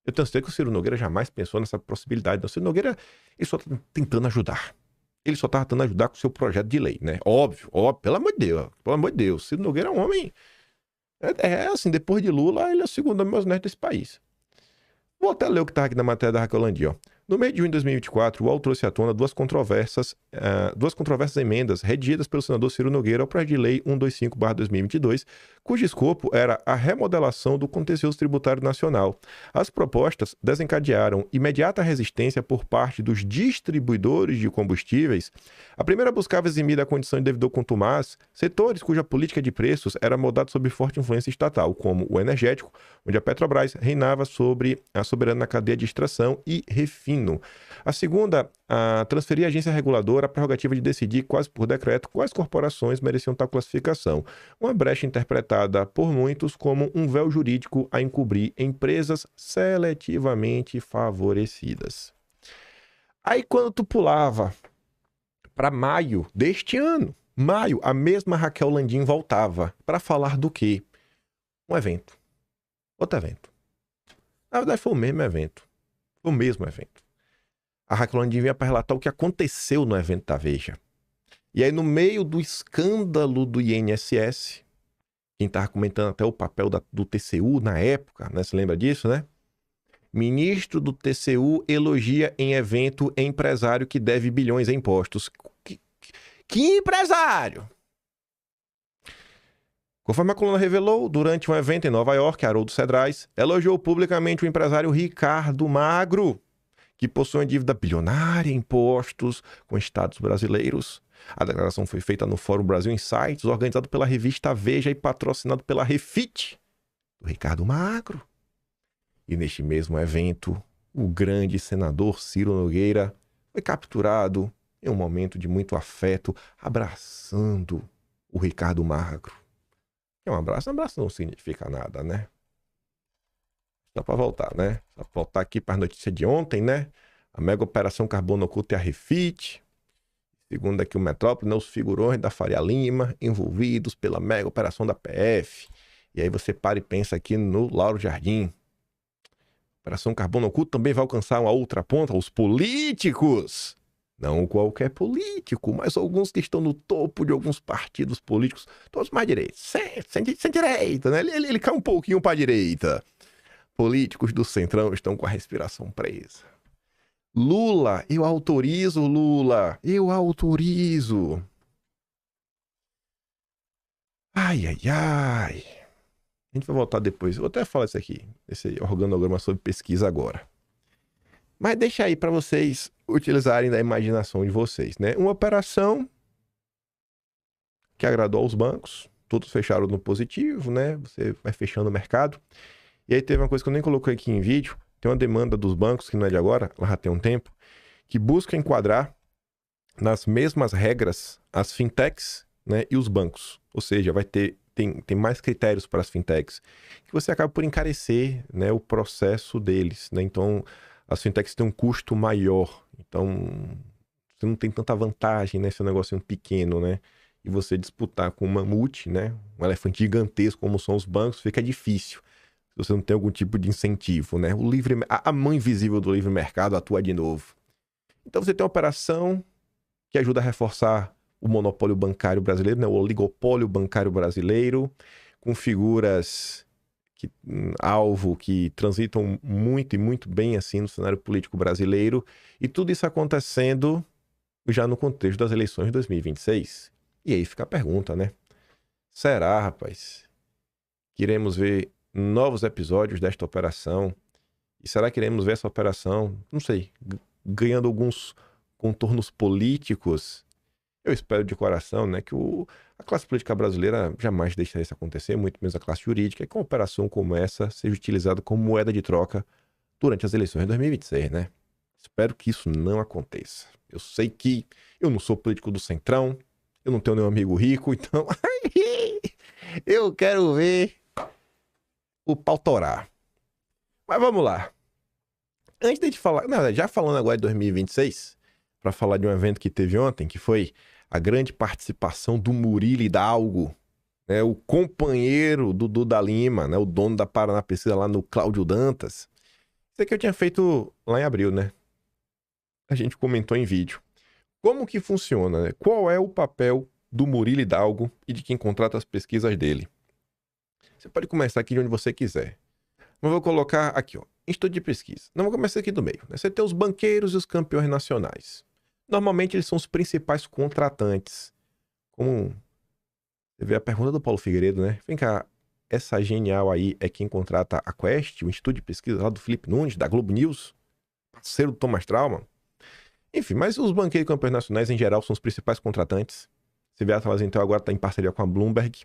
Eu tenho certeza que o Ciro Nogueira jamais pensou nessa possibilidade. O Ciro Nogueira, ele só está tentando ajudar. Ele só está tentando ajudar com o seu projeto de lei, né? Óbvio, pelo amor de Deus. Ciro Nogueira é um homem... assim, depois de Lula, ele é o segundo homem mais honesto desse país. Vou até ler o que está aqui na matéria da Raquel Landim, ó. No mês de junho de 2024, o UOL trouxe à tona duas controversas emendas redigidas pelo senador Ciro Nogueira ao projeto de lei 125/2022, cujo escopo era a remodelação do contencioso tributário nacional. As propostas desencadearam imediata resistência por parte dos distribuidores de combustíveis. A primeira buscava eximir da condição de devedor contumaz setores cuja política de preços era moldada sob forte influência estatal, como o energético, onde a Petrobras reinava sobre a soberana na cadeia de extração e refino. A segunda, transferir à agência reguladora a prerrogativa de decidir, quase por decreto, quais corporações mereciam tal classificação. Uma brecha interpretada por muitos como um véu jurídico a encobrir empresas seletivamente favorecidas. Aí quando tu pulava para maio deste ano, a mesma Raquel Landim voltava para falar do quê? Um evento. Outro evento. Na verdade foi o mesmo evento. Foi o mesmo evento. A Raquel Landim vinha para relatar o que aconteceu no evento da Veja. E aí, no meio do escândalo do INSS, quem estava comentando até o papel do TCU na época, né? Você lembra disso, né? Ministro do TCU elogia em evento empresário que deve bilhões em impostos. Que empresário? Conforme a coluna revelou, durante um evento em Nova York, Haroldo Cedrais elogiou publicamente o empresário Ricardo Magro, que possui uma dívida bilionária em impostos com estados brasileiros. A declaração foi feita no Fórum Brasil Insights, organizado pela revista Veja e patrocinado pela Refit, do Ricardo Magro. E neste mesmo evento, o grande senador Ciro Nogueira foi capturado em um momento de muito afeto, abraçando o Ricardo Magro. É um abraço não significa nada, né? Só para voltar, né? Só para voltar aqui para a notícia de ontem, né? A mega operação Carbono Oculto e a Refit. Segundo aqui o Metrópole, né? Os figurões da Faria Lima envolvidos pela mega operação da PF. E aí você para e pensa aqui no Lauro Jardim. A operação Carbono Oculto também vai alcançar uma outra ponta, os políticos. Não qualquer político, mas alguns que estão no topo de alguns partidos políticos, todos mais direitos, sem direita, né? Ele cai um pouquinho para a direita. Políticos do Centrão estão com a respiração presa. Lula, eu autorizo, Lula. Eu autorizo. Ai, ai, ai. A gente vai voltar depois. Vou até falar isso aqui. Esse organograma sobre pesquisa agora. Mas deixa aí para vocês utilizarem da imaginação de vocês, né? Uma operação que agradou aos bancos. Todos fecharam no positivo, né? Você vai fechando o mercado. E aí teve uma coisa que eu nem coloquei aqui em vídeo. Tem uma demanda dos bancos, que não é de agora, ela já tem um tempo, que busca enquadrar nas mesmas regras as fintechs, né, e os bancos. Ou seja, tem mais critérios para as fintechs, que você acaba por encarecer, né, o processo deles, né? Então, as fintechs têm um custo maior. Então, você não tem tanta vantagem, né, se é um negocinho pequeno, né? E você disputar com uma multi, né, um elefante gigantesco como são os bancos, fica difícil. Se você não tem algum tipo de incentivo, né? A mão invisível do livre mercado atua de novo. Então você tem uma operação que ajuda a reforçar o monopólio bancário brasileiro, né? O oligopólio bancário brasileiro, com figuras alvo que transitam muito e muito bem assim no cenário político brasileiro, e tudo isso acontecendo já no contexto das eleições de 2026. E aí fica a pergunta, né? Será, rapaz, que iremos ver novos episódios desta operação? E será que iremos ver essa operação, não sei, ganhando alguns contornos políticos? Eu espero de coração, né, que a classe política brasileira jamais deixe isso acontecer, muito menos a classe jurídica, e que uma operação como essa seja utilizada como moeda de troca durante as eleições de 2026, né? Espero que isso não aconteça. Eu sei que eu não sou político do Centrão, eu não tenho nenhum amigo rico, então eu quero ver o pau torar. Mas vamos lá. Antes de falar, na verdade, já falando agora de 2026, para falar de um evento que teve ontem, que foi a grande participação do Murilo Hidalgo, né, o companheiro do Duda Lima, né, o dono da Paraná Pesquisa lá no Cláudio Dantas. Isso aqui eu tinha feito lá em abril, né? A gente comentou em vídeo. Como que funciona, né? Qual é o papel do Murilo Hidalgo e de quem contrata as pesquisas dele? Você pode começar aqui de onde você quiser. Mas vou colocar aqui, ó, instituto de pesquisa. Não, vou começar aqui do meio, né? Você tem os banqueiros e os campeões nacionais. Normalmente eles são os principais contratantes. Como você vê a pergunta do Paulo Figueiredo, né? Vem cá, essa genial aí é quem contrata a Quest, o instituto de pesquisa lá do Felipe Nunes, da Globo News, parceiro do Thomas Trauman. Enfim, mas os banqueiros e campeões nacionais em geral são os principais contratantes. Você vê a Atlas então agora está em parceria com a Bloomberg.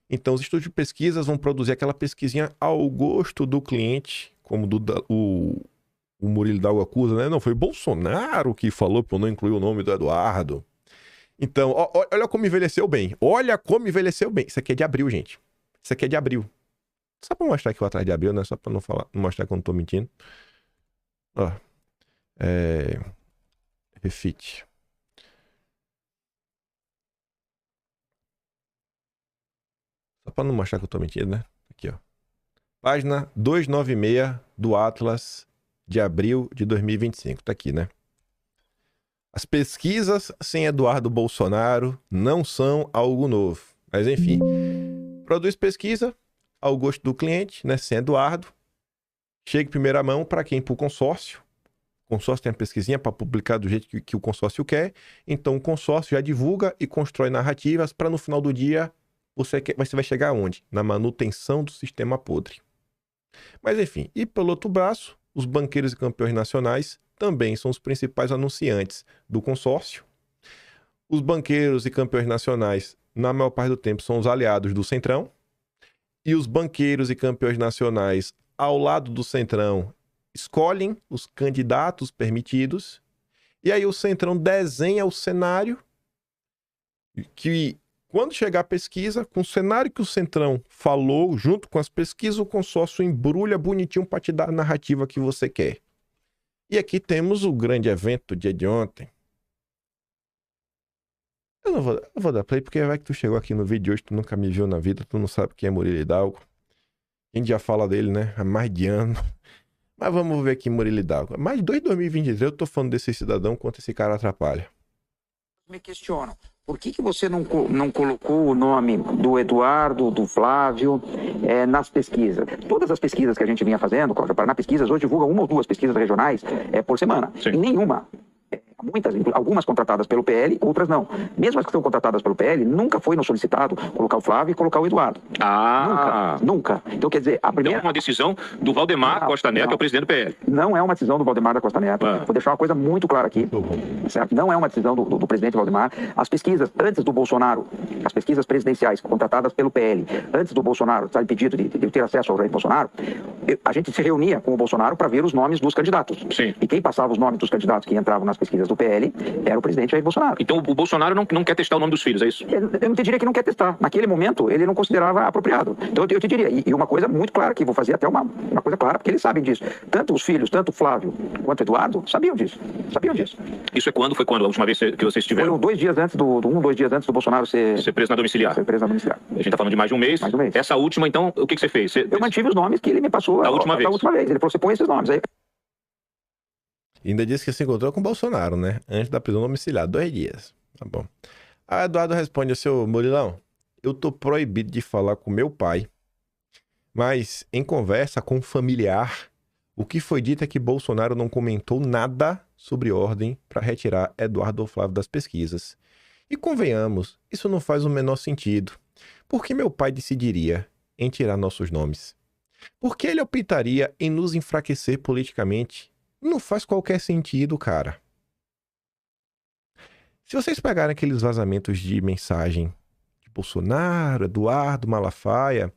Então, os institutos de pesquisas vão produzir aquela pesquisinha ao gosto do cliente, como o Murilo Hidalgo acusa, né? Não, foi Bolsonaro que falou para eu não incluir o nome do Eduardo. Então, olha como envelheceu bem. Olha como envelheceu bem. Isso aqui é de abril, gente. Isso aqui é de abril. Só para mostrar aqui o atrás de abril, né? Só para não mostrar que eu não tô mentindo. Ó. Refit. Só para não mostrar que eu tô mentindo, né? Aqui, ó. Página 296 do Atlas de abril de 2025. Tá aqui, né? As pesquisas sem Eduardo Bolsonaro não são algo novo. Mas, enfim, produz pesquisa ao gosto do cliente, né? Sem Eduardo. Chega em primeira mão para quem? Para o consórcio. O consórcio tem a pesquisinha para publicar do jeito que o consórcio quer. Então, o consórcio já divulga e constrói narrativas para no final do dia você vai chegar aonde? Na manutenção do sistema podre. Mas, enfim, e pelo outro braço, os banqueiros e campeões nacionais também são os principais anunciantes do consórcio. Os banqueiros e campeões nacionais, na maior parte do tempo, são os aliados do Centrão. E os banqueiros e campeões nacionais, ao lado do Centrão, escolhem os candidatos permitidos. E aí o Centrão desenha o cenário que, quando chegar a pesquisa, com o cenário que o Centrão falou, junto com as pesquisas, o consórcio embrulha bonitinho para te dar a narrativa que você quer. E aqui temos o grande evento do dia de ontem. Eu não vou dar play, porque vai que tu chegou aqui no vídeo de hoje, tu nunca me viu na vida, tu não sabe quem é Murilo Hidalgo. A gente já fala dele, né? Há mais de ano. Mas vamos ver aqui Murilo Hidalgo. Mais de 2023 eu tô falando desse cidadão quanto esse cara atrapalha. Me questionam. Por que você não colocou o nome do Eduardo, do Flávio, nas pesquisas? Todas as pesquisas que a gente vinha fazendo, o Paraná Pesquisas hoje divulga 1 ou 2 pesquisas regionais por semana. Sim. E nenhuma. Muitas, algumas contratadas pelo PL, outras não. Mesmo as que são contratadas pelo PL, nunca foi nos solicitado colocar o Flávio e colocar o Eduardo. Nunca. Então, quer dizer, a primeira... Então é uma decisão do Valdemar Costa Neto, que é o presidente do PL. Não é uma decisão do Valdemar da Costa Neto. Vou deixar uma coisa muito clara aqui. Certo? Não é uma decisão do presidente Valdemar. As pesquisas antes do Bolsonaro, as pesquisas presidenciais contratadas pelo PL, antes do Bolsonaro estar impedido de ter acesso ao Jair Bolsonaro, a gente se reunia com o Bolsonaro para ver os nomes dos candidatos. Sim. E quem passava os nomes dos candidatos que entravam nas pesquisas do PL era o presidente Jair Bolsonaro. Então o Bolsonaro não quer testar o nome dos filhos, é isso? Eu não te diria que não quer testar. Naquele momento, ele não considerava apropriado. Então eu te diria, e uma coisa muito clara aqui, vou fazer até uma coisa clara, porque eles sabem disso. Tanto os filhos, tanto o Flávio quanto o Eduardo, sabiam disso. Isso foi quando? A última vez que vocês estiveram? Foram 2 dias antes do Bolsonaro ser preso na domiciliar. A gente está falando de mais de um mês. Essa última, então, o que você fez? Eu mantive os nomes que ele me passou da última vez. Ele falou, você põe esses nomes aí. Ainda disse que se encontrou com o Bolsonaro, né? Antes da prisão domiciliar, 2 dias. Tá bom. Aí Eduardo responde, seu Murilão, eu tô proibido de falar com meu pai, mas em conversa com um familiar, o que foi dito é que Bolsonaro não comentou nada sobre ordem para retirar Eduardo Flávio das pesquisas. E convenhamos, isso não faz o menor sentido. Por que meu pai decidiria em tirar nossos nomes? Por que ele optaria em nos enfraquecer politicamente? Não faz qualquer sentido, cara. Se vocês pegarem aqueles vazamentos de mensagem de Bolsonaro, Eduardo, Malafaia,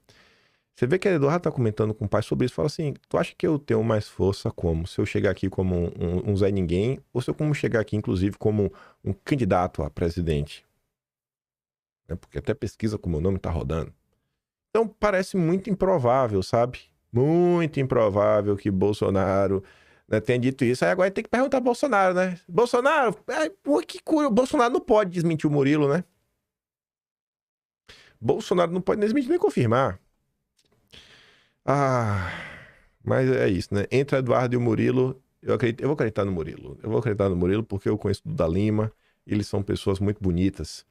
você vê que a Eduardo tá comentando com o pai sobre isso, fala assim, tu acha que eu tenho mais força como? Se eu chegar aqui como um Zé Ninguém, ou se eu como chegar aqui, inclusive, como um candidato a presidente? Porque até pesquisa com o meu nome tá rodando. Então parece muito improvável, sabe? Muito improvável que Bolsonaro... tenha dito isso, aí agora tem que perguntar ao Bolsonaro, né? Bolsonaro, o Bolsonaro não pode desmentir o Murilo, né? Bolsonaro não pode desmentir nem confirmar. Mas é isso, né? Entre Eduardo e o Murilo, eu vou acreditar no Murilo. Eu vou acreditar no Murilo porque eu conheço o da Lima, eles são pessoas muito bonitas.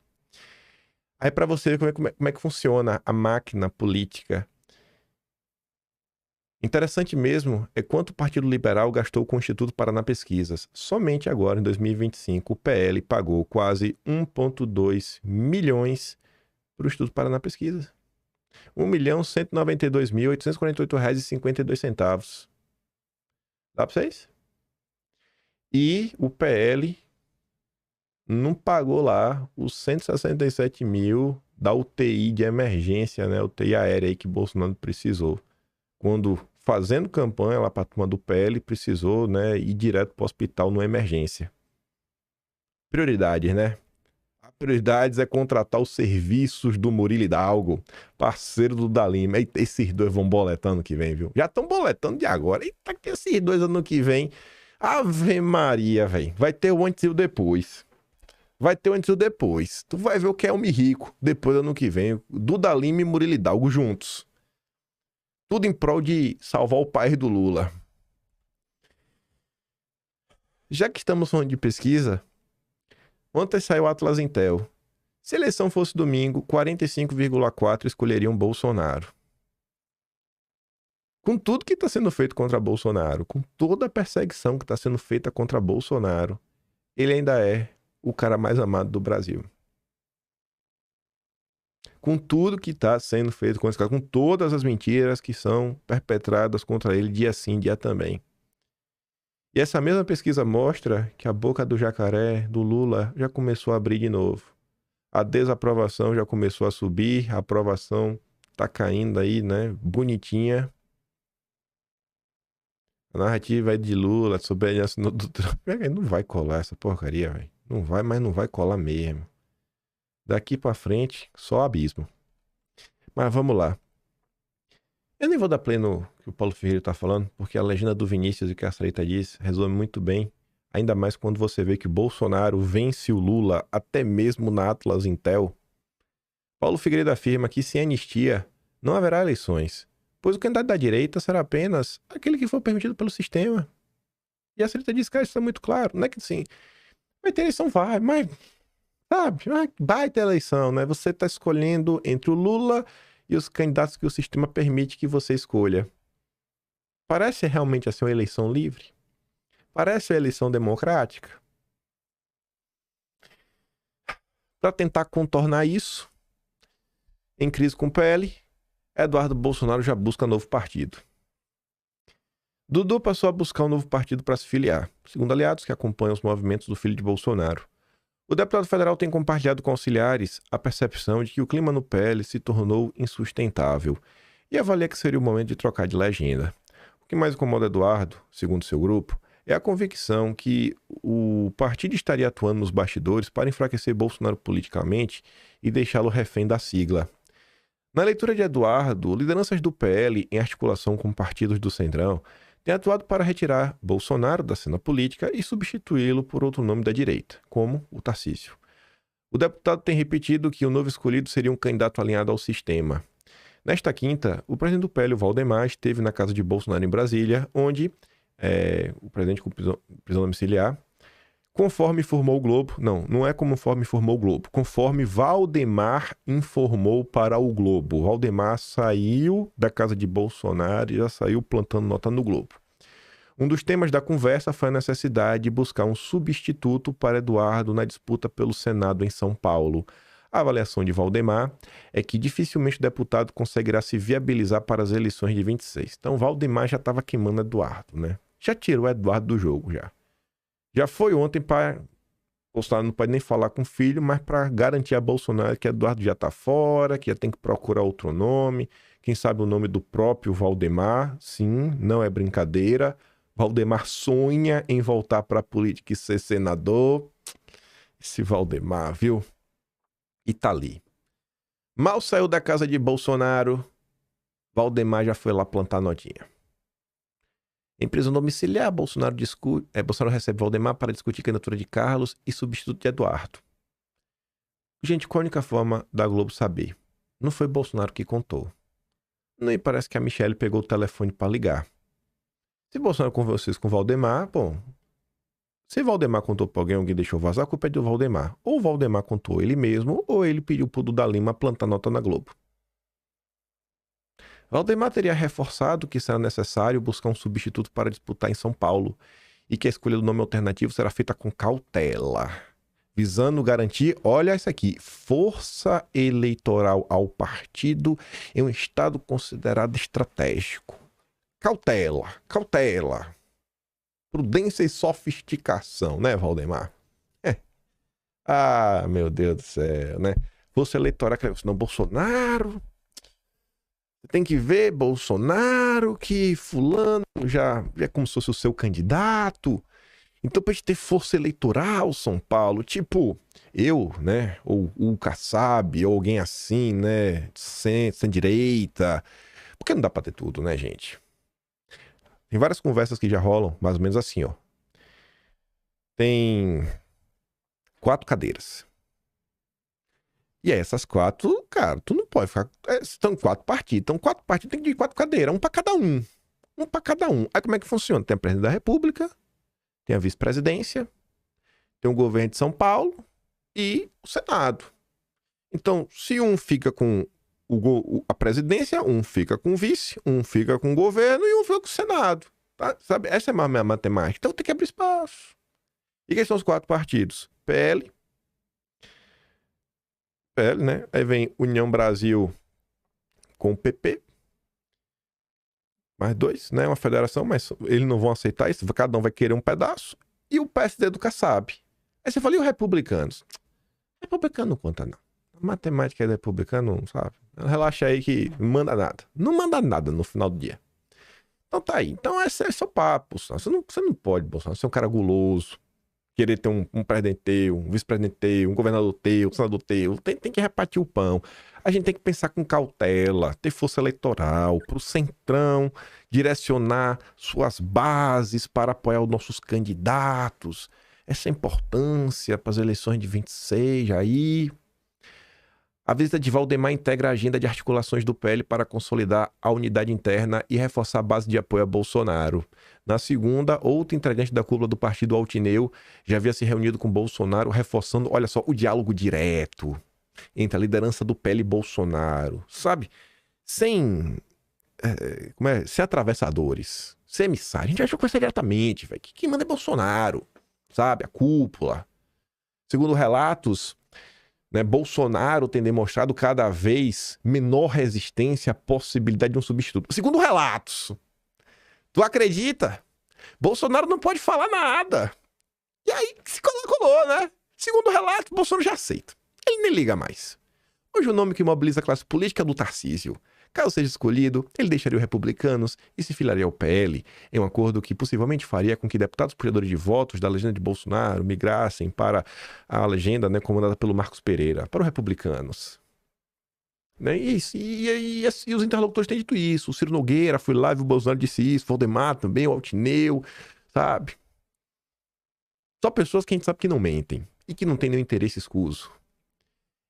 Aí pra você ver como é que funciona a máquina política. Interessante mesmo é quanto o Partido Liberal gastou com o Instituto Paraná Pesquisas. Somente agora, em 2025, o PL pagou quase 1,2 milhões para o Instituto Paraná Pesquisas. R$ 1.192.848,52. Dá para vocês? E o PL não pagou lá os 167 mil da UTI de emergência, né? UTI aérea aí que Bolsonaro precisou. Quando fazendo campanha lá para a turma do PL, precisou, né, ir direto para o hospital numa emergência. Prioridades, né? A prioridade é contratar os serviços do Murilo Hidalgo, parceiro do Dalima. Eita, esses dois vão boletar ano que vem, viu? Já estão boletando de agora. Eita, que esses dois ano que vem. Ave Maria, velho. Vai ter o antes e o depois. Tu vai ver o que é homem rico depois do ano que vem. Duda Lima e Murilo Hidalgo juntos. Tudo em prol de salvar o país do Lula. Já que estamos falando de pesquisa, ontem saiu o Atlas Intel. Se a eleição fosse domingo, 45,4% escolheriam Bolsonaro. Com tudo que está sendo feito contra Bolsonaro, com toda a perseguição que está sendo feita contra Bolsonaro, ele ainda é o cara mais amado do Brasil. Com tudo que está sendo feito contra esse cara, com todas as mentiras que são perpetradas contra ele dia sim, dia também. E essa mesma pesquisa mostra que a boca do jacaré, do Lula, já começou a abrir de novo. A desaprovação já começou a subir, a aprovação tá caindo aí, né, bonitinha. A narrativa aí de Lula sobre a aliança do Trump, não vai colar essa porcaria, velho. Não vai, mas não vai colar mesmo. Daqui pra frente, só abismo. Mas vamos lá. Eu nem vou dar play no que o Paulo Ferreira tá falando, porque a legenda do Vinícius e que a Sarita diz resume muito bem. Ainda mais quando você vê que o Bolsonaro vence o Lula até mesmo na Atlas Intel. Paulo Figueiredo afirma que sem anistia não haverá eleições, pois o candidato da direita será apenas aquele que for permitido pelo sistema. E a Sarita diz, cara, isso é muito claro. Não é que assim, vai ter eleição, vai, mas Sabe? Baita eleição, né? Você está escolhendo entre o Lula e os candidatos que o sistema permite que você escolha. Parece realmente assim uma eleição livre? Parece uma eleição democrática? Para tentar contornar isso, em crise com o PL, Eduardo Bolsonaro já busca novo partido. Dudu passou a buscar um novo partido para se filiar, segundo aliados que acompanham os movimentos do filho de Bolsonaro. O deputado federal tem compartilhado com auxiliares a percepção de que o clima no PL se tornou insustentável e avalia que seria o momento de trocar de legenda. O que mais incomoda Eduardo, segundo seu grupo, é a convicção que o partido estaria atuando nos bastidores para enfraquecer Bolsonaro politicamente e deixá-lo refém da sigla. Na leitura de Eduardo, lideranças do PL, em articulação com partidos do Centrão, têm atuado para retirar Bolsonaro da cena política e substituí-lo por outro nome da direita, como o Tarcísio. O deputado tem repetido que o novo escolhido seria um candidato alinhado ao sistema. Nesta quinta, o presidente do PL, o Valdemar, esteve na casa de Bolsonaro em Brasília, onde o presidente com prisão domiciliar, conforme informou o Globo, não é conforme informou o Globo, conforme Valdemar informou para o Globo. Valdemar saiu da casa de Bolsonaro e já saiu plantando nota no Globo. Um dos temas da conversa foi a necessidade de buscar um substituto para Eduardo na disputa pelo Senado em São Paulo. A avaliação de Valdemar é que dificilmente o deputado conseguirá se viabilizar para as eleições de 26. Então Valdemar já estava queimando Eduardo, né? Já tirou Eduardo do jogo, já. Já foi ontem para... Bolsonaro não pode nem falar com o filho, mas para garantir a Bolsonaro que Eduardo já está fora, que já tem que procurar outro nome. Quem sabe o nome do próprio Valdemar. Sim, não é brincadeira. Valdemar sonha em voltar para a política e ser senador. Esse Valdemar, viu? E tá ali. Mal saiu da casa de Bolsonaro, Valdemar já foi lá plantar notinha. Em prisão domiciliar, Bolsonaro recebe Valdemar para discutir a candidatura de Carlos e substituto de Eduardo. Gente, qual a única forma da Globo saber? Não foi Bolsonaro que contou. Nem parece que a Michelle pegou o telefone para ligar. Se Bolsonaro conversou com Valdemar, bom... Se Valdemar contou para alguém deixou vazar, a culpa é do Valdemar. Ou o Valdemar contou ele mesmo, ou ele pediu pro Duda Lima plantar nota na Globo. Valdemar teria reforçado que será necessário buscar um substituto para disputar em São Paulo e que a escolha do nome alternativo será feita com cautela, visando garantir, olha isso aqui, força eleitoral ao partido em um estado considerado estratégico. Cautela, cautela. Prudência e sofisticação, né, Valdemar? Ah, meu Deus do céu, né? Força eleitoral, não, Bolsonaro... Tem que ver, Bolsonaro, que fulano já é como se fosse o seu candidato. Então, pra gente ter força eleitoral, São Paulo, tipo, eu, né, ou o Kassab, ou alguém assim, né, sem direita. Porque não dá pra ter tudo, né, gente? Tem várias conversas que já rolam, mais ou menos assim, ó. Tem 4 cadeiras. E essas 4, cara, tu não pode ficar... Estão 4 partidos. Então 4 partidos tem que ir 4 cadeiras. Um pra cada um. Um pra cada um. Aí como é que funciona? Tem a presidente da República, tem a vice-presidência, tem o governo de São Paulo e o Senado. Então, se um fica com a presidência, um fica com o vice, um fica com o governo e um fica com o Senado. Tá? Sabe? Essa é a minha matemática. Então tem que abrir espaço. E quem são os 4 partidos? PL, né? Aí vem União Brasil com o PP. Mais 2, né? Uma federação, mas eles não vão aceitar isso. Cada um vai querer um pedaço. E o PSD do Kassab. Aí você fala, e os republicanos? Republicano não conta, não. A matemática é republicano, não sabe? Relaxa aí que não manda nada. Não manda nada no final do dia. Então tá aí. Então esse é só papo. Você não pode, Bolsonaro, ser um cara guloso. Querer ter um presidente teu, um vice-presidente teu, um governador teu, um senador teu. Tem que repartir o pão. A gente tem que pensar com cautela, ter força eleitoral, para o Centrão direcionar suas bases para apoiar os nossos candidatos. Essa importância para as eleições de 26 aí. A visita de Valdemar integra a agenda de articulações do PL para consolidar a unidade interna e reforçar a base de apoio a Bolsonaro. Na segunda, outro integrante da cúpula do partido, Altineu, já havia se reunido com Bolsonaro, reforçando, olha só, o diálogo direto entre a liderança do PL e Bolsonaro, sabe? Sem atravessadores, sem emissário. A gente vai conversar diretamente, velho. Quem manda é Bolsonaro, sabe? A cúpula. Segundo relatos, né, Bolsonaro tem demonstrado cada vez menor resistência à possibilidade de um substituto. Segundo relatos, tu acredita? Bolsonaro não pode falar nada. E aí se colou, né? Segundo relatos, Bolsonaro já aceita. Ele nem liga mais. Hoje o nome que mobiliza a classe política é do Tarcísio. Caso seja escolhido, ele deixaria os republicanos e se filiaria ao PL, em um acordo que possivelmente faria com que deputados puxadores de votos da legenda de Bolsonaro migrassem para a legenda, né, comandada pelo Marcos Pereira, para os republicanos. Né? E os interlocutores têm dito isso. O Ciro Nogueira foi lá, viu o Bolsonaro, disse isso, Valdemar também, o Altineu, sabe? Só pessoas que a gente sabe que não mentem e que não têm nenhum interesse escuso.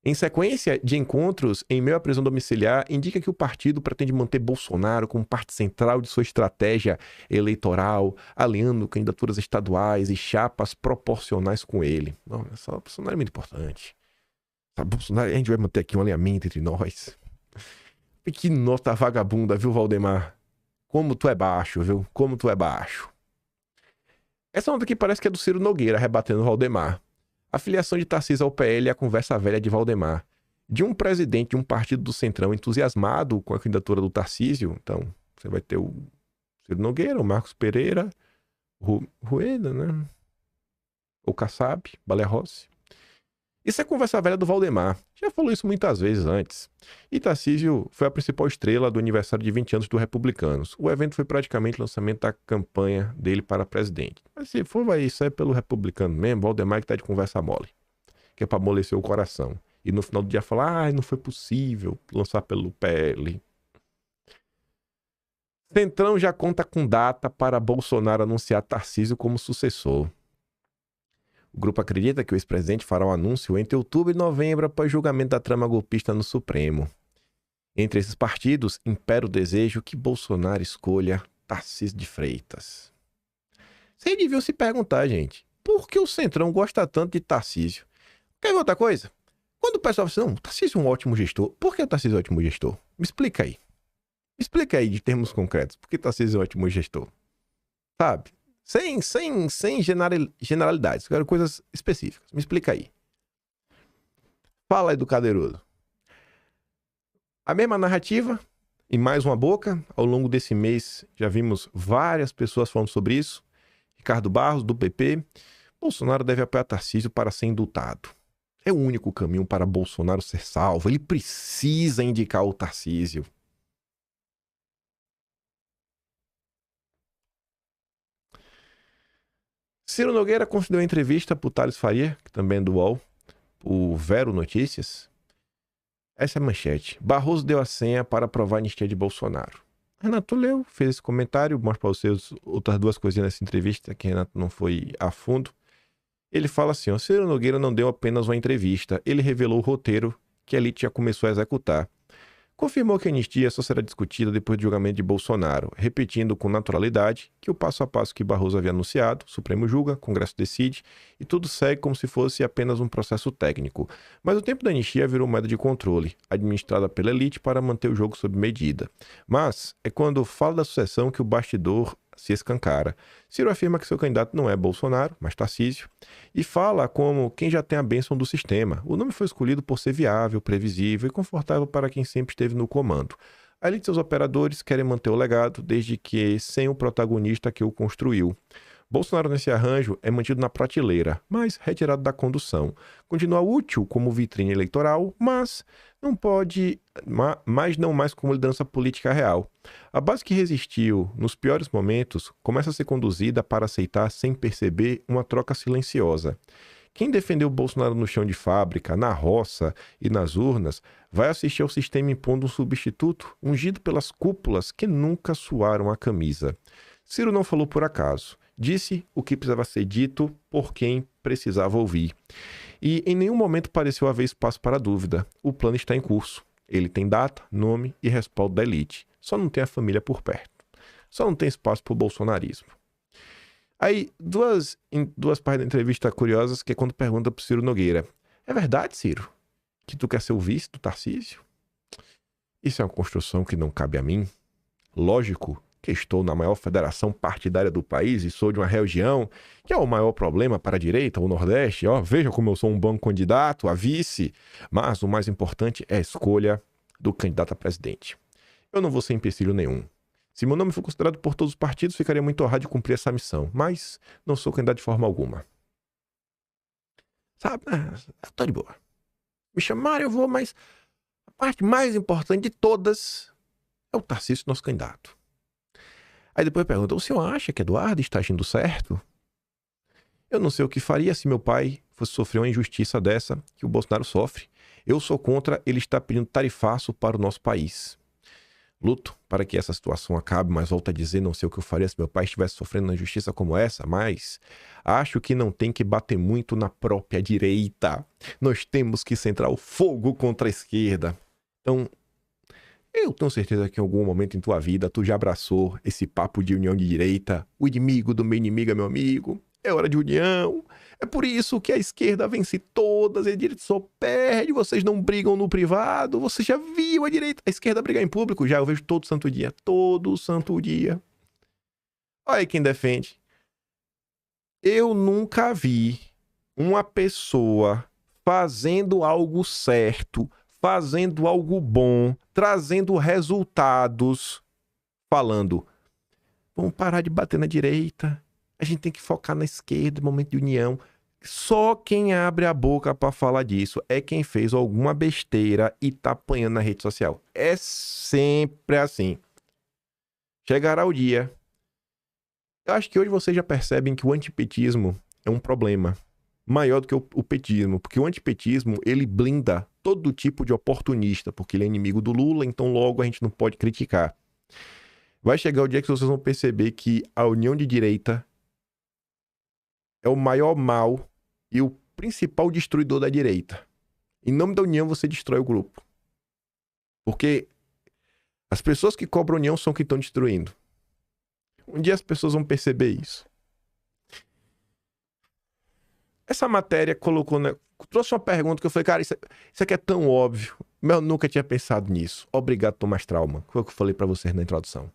Em sequência de encontros em meio à prisão domiciliar, indica que o partido pretende manter Bolsonaro como parte central de sua estratégia eleitoral, alinhando candidaturas estaduais e chapas proporcionais com ele. Não, essa Bolsonaro é muito importante. Bolsonaro, a gente vai manter aqui um alinhamento entre nós. Que nota vagabunda, viu, Valdemar? Como tu é baixo, viu? Como tu é baixo. Essa nota aqui parece que é do Ciro Nogueira, rebatendo o Valdemar. A filiação de Tarcísio ao PL é a conversa velha de Valdemar. De um presidente de um partido do Centrão entusiasmado com a candidatura do Tarcísio, então você vai ter o Ciro Nogueira, o Marcos Pereira, Rueda, né? O Kassab, Balé Rossi. Isso é a conversa velha do Valdemar. Já falou isso muitas vezes antes. E Tarcísio foi a principal estrela do aniversário de 20 anos do Republicanos. O evento foi praticamente o lançamento da campanha dele para presidente. Mas se for, vai sair pelo Republicano mesmo, Valdemar que tá de conversa mole. Que é para amolecer o coração. E no final do dia falar, não foi possível lançar pelo PL. Centrão já conta com data para Bolsonaro anunciar Tarcísio como sucessor. O grupo acredita que o ex-presidente fará um anúncio entre outubro e novembro após julgamento da trama golpista no Supremo. Entre esses partidos, impera o desejo que Bolsonaro escolha Tarcísio de Freitas. Vocês deviam se perguntar, gente, por que o Centrão gosta tanto de Tarcísio? Quer ver outra coisa? Quando o pessoal fala assim, não, Tarcísio é um ótimo gestor. Por que o Tarcísio é um ótimo gestor? Me explica aí. Me explica aí de termos concretos. Por que Tarcísio é um ótimo gestor? Sabe? Sem generalidades. Quero coisas específicas. Me explica aí. Fala aí do Cadeirudo. A mesma narrativa, em mais uma boca. Ao longo desse mês já vimos várias pessoas falando sobre isso. Ricardo Barros, do PP. Bolsonaro deve apoiar Tarcísio para ser indultado. É o único caminho para Bolsonaro ser salvo. Ele precisa indicar o Tarcísio. Ciro Nogueira concedeu entrevista para o Thales Faria, que também é do UOL, o Vero Notícias. Essa é a manchete. Barroso deu a senha para aprovar a anistia de Bolsonaro. Renato leu, fez esse comentário, mostro para vocês outras duas coisinhas nessa entrevista, que Renato não foi a fundo. Ele fala assim, ó, Ciro Nogueira não deu apenas uma entrevista, ele revelou o roteiro que a elite já começou a executar. Confirmou que a anistia só será discutida depois do julgamento de Bolsonaro, repetindo com naturalidade que o passo a passo que Barroso havia anunciado, o Supremo julga, o Congresso decide, e tudo segue como se fosse apenas um processo técnico. Mas o tempo da anistia virou moeda de controle, administrada pela elite para manter o jogo sob medida. Mas é quando fala da sucessão que o bastidor se escancara. Ciro afirma que seu candidato não é Bolsonaro, mas Tarcísio, e fala como quem já tem a bênção do sistema. O nome foi escolhido por ser viável, previsível e confortável para quem sempre esteve no comando. A elite e seus operadores querem manter o legado, desde que sem o protagonista que o construiu. Bolsonaro nesse arranjo é mantido na prateleira, mas retirado da condução. Continua útil como vitrine eleitoral, mas não mais como liderança política real. A base que resistiu nos piores momentos começa a ser conduzida para aceitar sem perceber uma troca silenciosa. Quem defendeu Bolsonaro no chão de fábrica, na roça e nas urnas, vai assistir ao sistema impondo um substituto ungido pelas cúpulas que nunca suaram a camisa. Ciro não falou por acaso. Disse o que precisava ser dito por quem precisava ouvir. E em nenhum momento pareceu haver espaço para dúvida. O plano está em curso. Ele tem data, nome e respaldo da elite. Só não tem a família por perto. Só não tem espaço para o bolsonarismo. Aí, duas partes da entrevista curiosas, que é quando pergunta para o Ciro Nogueira: é verdade, Ciro, que tu quer ser o vice do Tarcísio? Isso é uma construção que não cabe a mim. Lógico que estou na maior federação partidária do país e sou de uma região que é o maior problema para a direita, o Nordeste. Veja como eu sou um bom candidato a vice, mas o mais importante é a escolha do candidato a presidente. Eu não vou ser empecilho nenhum. Se meu nome for considerado por todos os partidos, ficaria muito honrado de cumprir essa missão, mas não sou candidato de forma alguma. Sabe, eu tô de boa. Me chamaram, eu vou, mas a parte mais importante de todas é o Tarcísio, nosso candidato. Aí depois pergunta: o senhor acha que Eduardo está agindo certo? Eu não sei o que faria se meu pai fosse sofrer uma injustiça dessa que o Bolsonaro sofre. Eu sou contra ele estar pedindo tarifaço para o nosso país. Luto para que essa situação acabe, mas volto a dizer, não sei o que eu faria se meu pai estivesse sofrendo uma injustiça como essa, mas acho que não tem que bater muito na própria direita. Nós temos que centrar o fogo contra a esquerda. Então, eu tenho certeza que em algum momento em tua vida tu já abraçou esse papo de união de direita. O inimigo do meu inimigo é meu amigo. É hora de união. É por isso que a esquerda vence todas e a direita só perde. Vocês não brigam no privado. Você já viu a direita, a esquerda brigar em público? Já, eu vejo todo santo dia. Todo santo dia. Olha aí quem defende. Eu nunca vi uma pessoa fazendo algo certo, fazendo algo bom, trazendo resultados, falando: vamos parar de bater na direita, a gente tem que focar na esquerda, momento de união. Só quem abre a boca para falar disso é quem fez alguma besteira e tá apanhando na rede social. É sempre assim. Chegará o dia. Eu acho que hoje vocês já percebem que o antipetismo é um problema maior do que o petismo, porque o antipetismo, ele blinda todo tipo de oportunista, porque ele é inimigo do Lula, então logo a gente não pode criticar. Vai chegar o dia que vocês vão perceber que a união de direita é o maior mal e o principal destruidor da direita. Em nome da união, você destrói o grupo. Porque as pessoas que cobram união são quem estão destruindo. Um dia as pessoas vão perceber isso. Essa matéria colocou, né, trouxe uma pergunta que eu falei: cara, isso aqui é tão óbvio, mas eu nunca tinha pensado nisso. Obrigado, Tomás Trauma. Foi o que eu falei para vocês na introdução.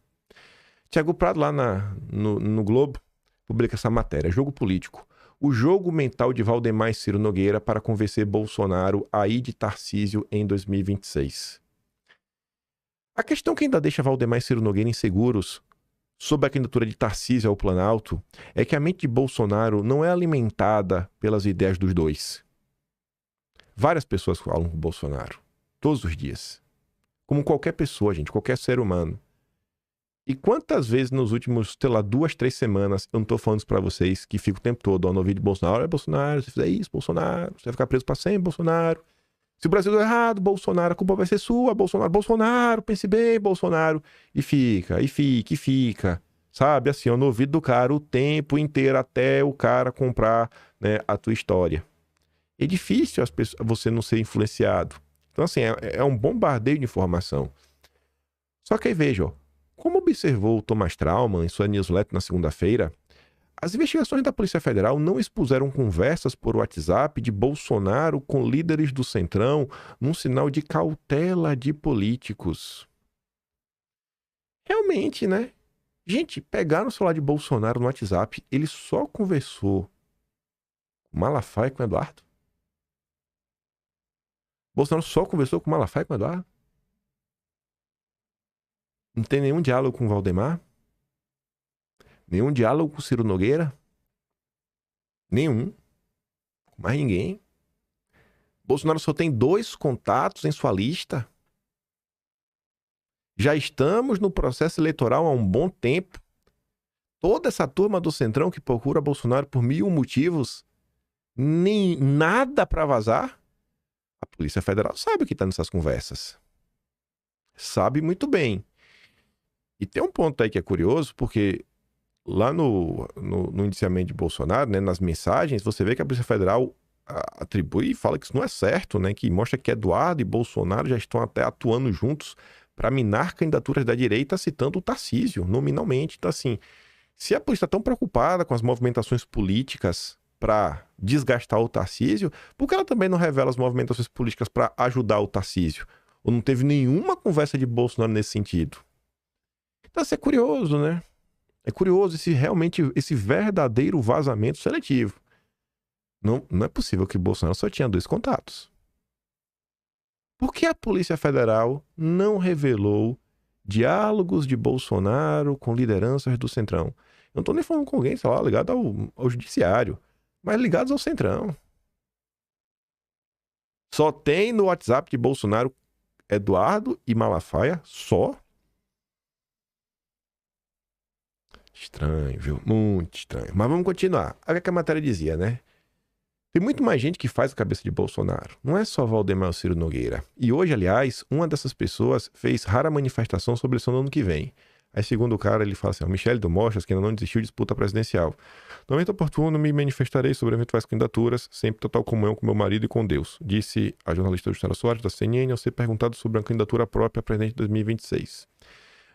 Tiago Prado, lá no Globo, publica essa matéria: Jogo Político. O jogo mental de Valdemar e Ciro Nogueira para convencer Bolsonaro a ir de Tarcísio em 2026. A questão que ainda deixa Valdemar e Ciro Nogueira inseguros sobre a candidatura de Tarcísio ao Planalto é que a mente de Bolsonaro não é alimentada pelas ideias dos dois. Várias pessoas falam com o Bolsonaro, todos os dias. Como qualquer pessoa, gente, qualquer ser humano. E quantas vezes nos últimos, 2, 3 semanas, eu não tô falando isso pra vocês, que fico o tempo todo no vídeo de Bolsonaro: olha, Bolsonaro, se fizer isso, Bolsonaro, você vai ficar preso pra sempre, Bolsonaro. Se o Brasil deu errado, Bolsonaro, a culpa vai ser sua, Bolsonaro, pense bem, Bolsonaro. E fica, sabe? Assim, no ouvido do cara o tempo inteiro até o cara comprar, né, a tua história. É difícil você não ser influenciado. Então, assim, é um bombardeio de informação. Só que aí veja, como observou o Tomás Trauma em sua newsletter na segunda-feira, as investigações da Polícia Federal não expuseram conversas por WhatsApp de Bolsonaro com líderes do Centrão num sinal de cautela de políticos. Realmente, né? Gente, pegaram o celular de Bolsonaro no WhatsApp, ele só conversou com Malafaia e com Eduardo? Bolsonaro só conversou com Malafaia e com Eduardo? Não tem nenhum diálogo com o Valdemar? Nenhum diálogo com o Ciro Nogueira? Nenhum. Mais ninguém. Bolsonaro só tem 2 contatos em sua lista. Já estamos no processo eleitoral há um bom tempo. Toda essa turma do Centrão que procura Bolsonaro por 1000 motivos, nem nada para vazar. A Polícia Federal sabe o que está nessas conversas. Sabe muito bem. E tem um ponto aí que é curioso, porque lá no indiciamento de Bolsonaro, né, nas mensagens, você vê que a Polícia Federal atribui e fala que isso não é certo, né, que mostra que Eduardo e Bolsonaro já estão até atuando juntos para minar candidaturas da direita, citando o Tarcísio, nominalmente. Então, assim, se a polícia está tão preocupada com as movimentações políticas para desgastar o Tarcísio, por que ela também não revela as movimentações políticas para ajudar o Tarcísio? Ou não teve nenhuma conversa de Bolsonaro nesse sentido? Então, isso é curioso, né? É curioso esse verdadeiro vazamento seletivo. Não é possível que Bolsonaro só tinha 2 contatos. Por que a Polícia Federal não revelou diálogos de Bolsonaro com lideranças do Centrão? Eu não estou nem falando com alguém, sei lá, ligado ao judiciário, mas ligados ao Centrão. Só tem no WhatsApp de Bolsonaro Eduardo e Malafaia, só. Estranho, viu? Muito estranho. Mas vamos continuar. Olha o que a matéria dizia, né? Tem muito mais gente que faz a cabeça de Bolsonaro. Não é só Valdemar Ciro Nogueira. E hoje, aliás, uma dessas pessoas fez rara manifestação sobre eleição no ano que vem. Aí, segundo o cara, ele fala assim, Michele do Mostras, que ainda não desistiu de disputa presidencial. No momento oportuno, me manifestarei sobre eventuais candidaturas, sempre total comunhão com meu marido e com Deus, disse a jornalista Justiça Soares, da CNN, ao ser perguntado sobre a candidatura própria a presidente de 2026.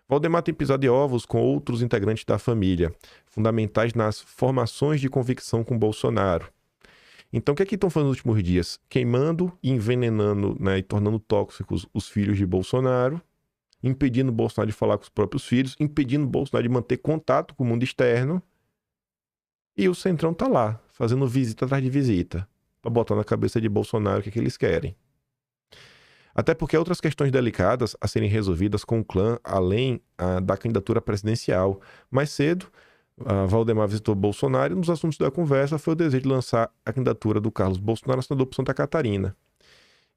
Valdemar tem pisado de ovos com outros integrantes da família, fundamentais nas formações de convicção com Bolsonaro. Então, o que é que estão fazendo nos últimos dias? Queimando e envenenando, né, e tornando tóxicos os filhos de Bolsonaro, impedindo Bolsonaro de falar com os próprios filhos, impedindo Bolsonaro de manter contato com o mundo externo. E o Centrão tá lá, fazendo visita atrás de visita, para botar na cabeça de Bolsonaro o que é que eles querem. Até porque há outras questões delicadas a serem resolvidas com o clã, além da candidatura presidencial. Mais cedo, Valdemar visitou Bolsonaro e um dos assuntos da conversa foi o desejo de lançar a candidatura do Carlos Bolsonaro, senador por Santa Catarina.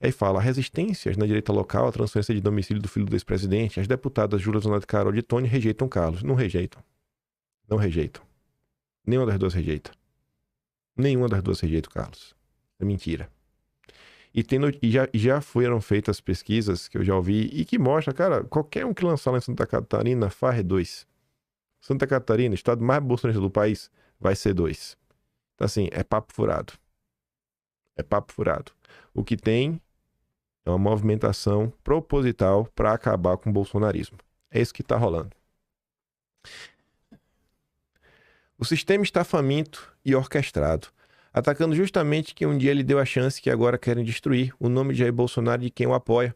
Aí fala, resistências na direita local à transferência de domicílio do filho do ex-presidente, as deputadas Júlia Zanotto e Carol de Tone rejeitam Carlos. Não rejeitam. Não rejeitam. Nenhuma das duas rejeita. Nenhuma das duas rejeita o Carlos. É mentira. E já foram feitas pesquisas que eu já ouvi e que mostram, cara, qualquer um que lançar lá em Santa Catarina faz 2. Santa Catarina, estado mais bolsonarista do país, vai ser 2. Então, assim, é papo furado. É papo furado. O que tem é uma movimentação proposital para acabar com o bolsonarismo. É isso que está rolando. O sistema está faminto e orquestrado, atacando justamente quem um dia lhe deu a chance que agora querem destruir, o nome de Jair Bolsonaro e de quem o apoia.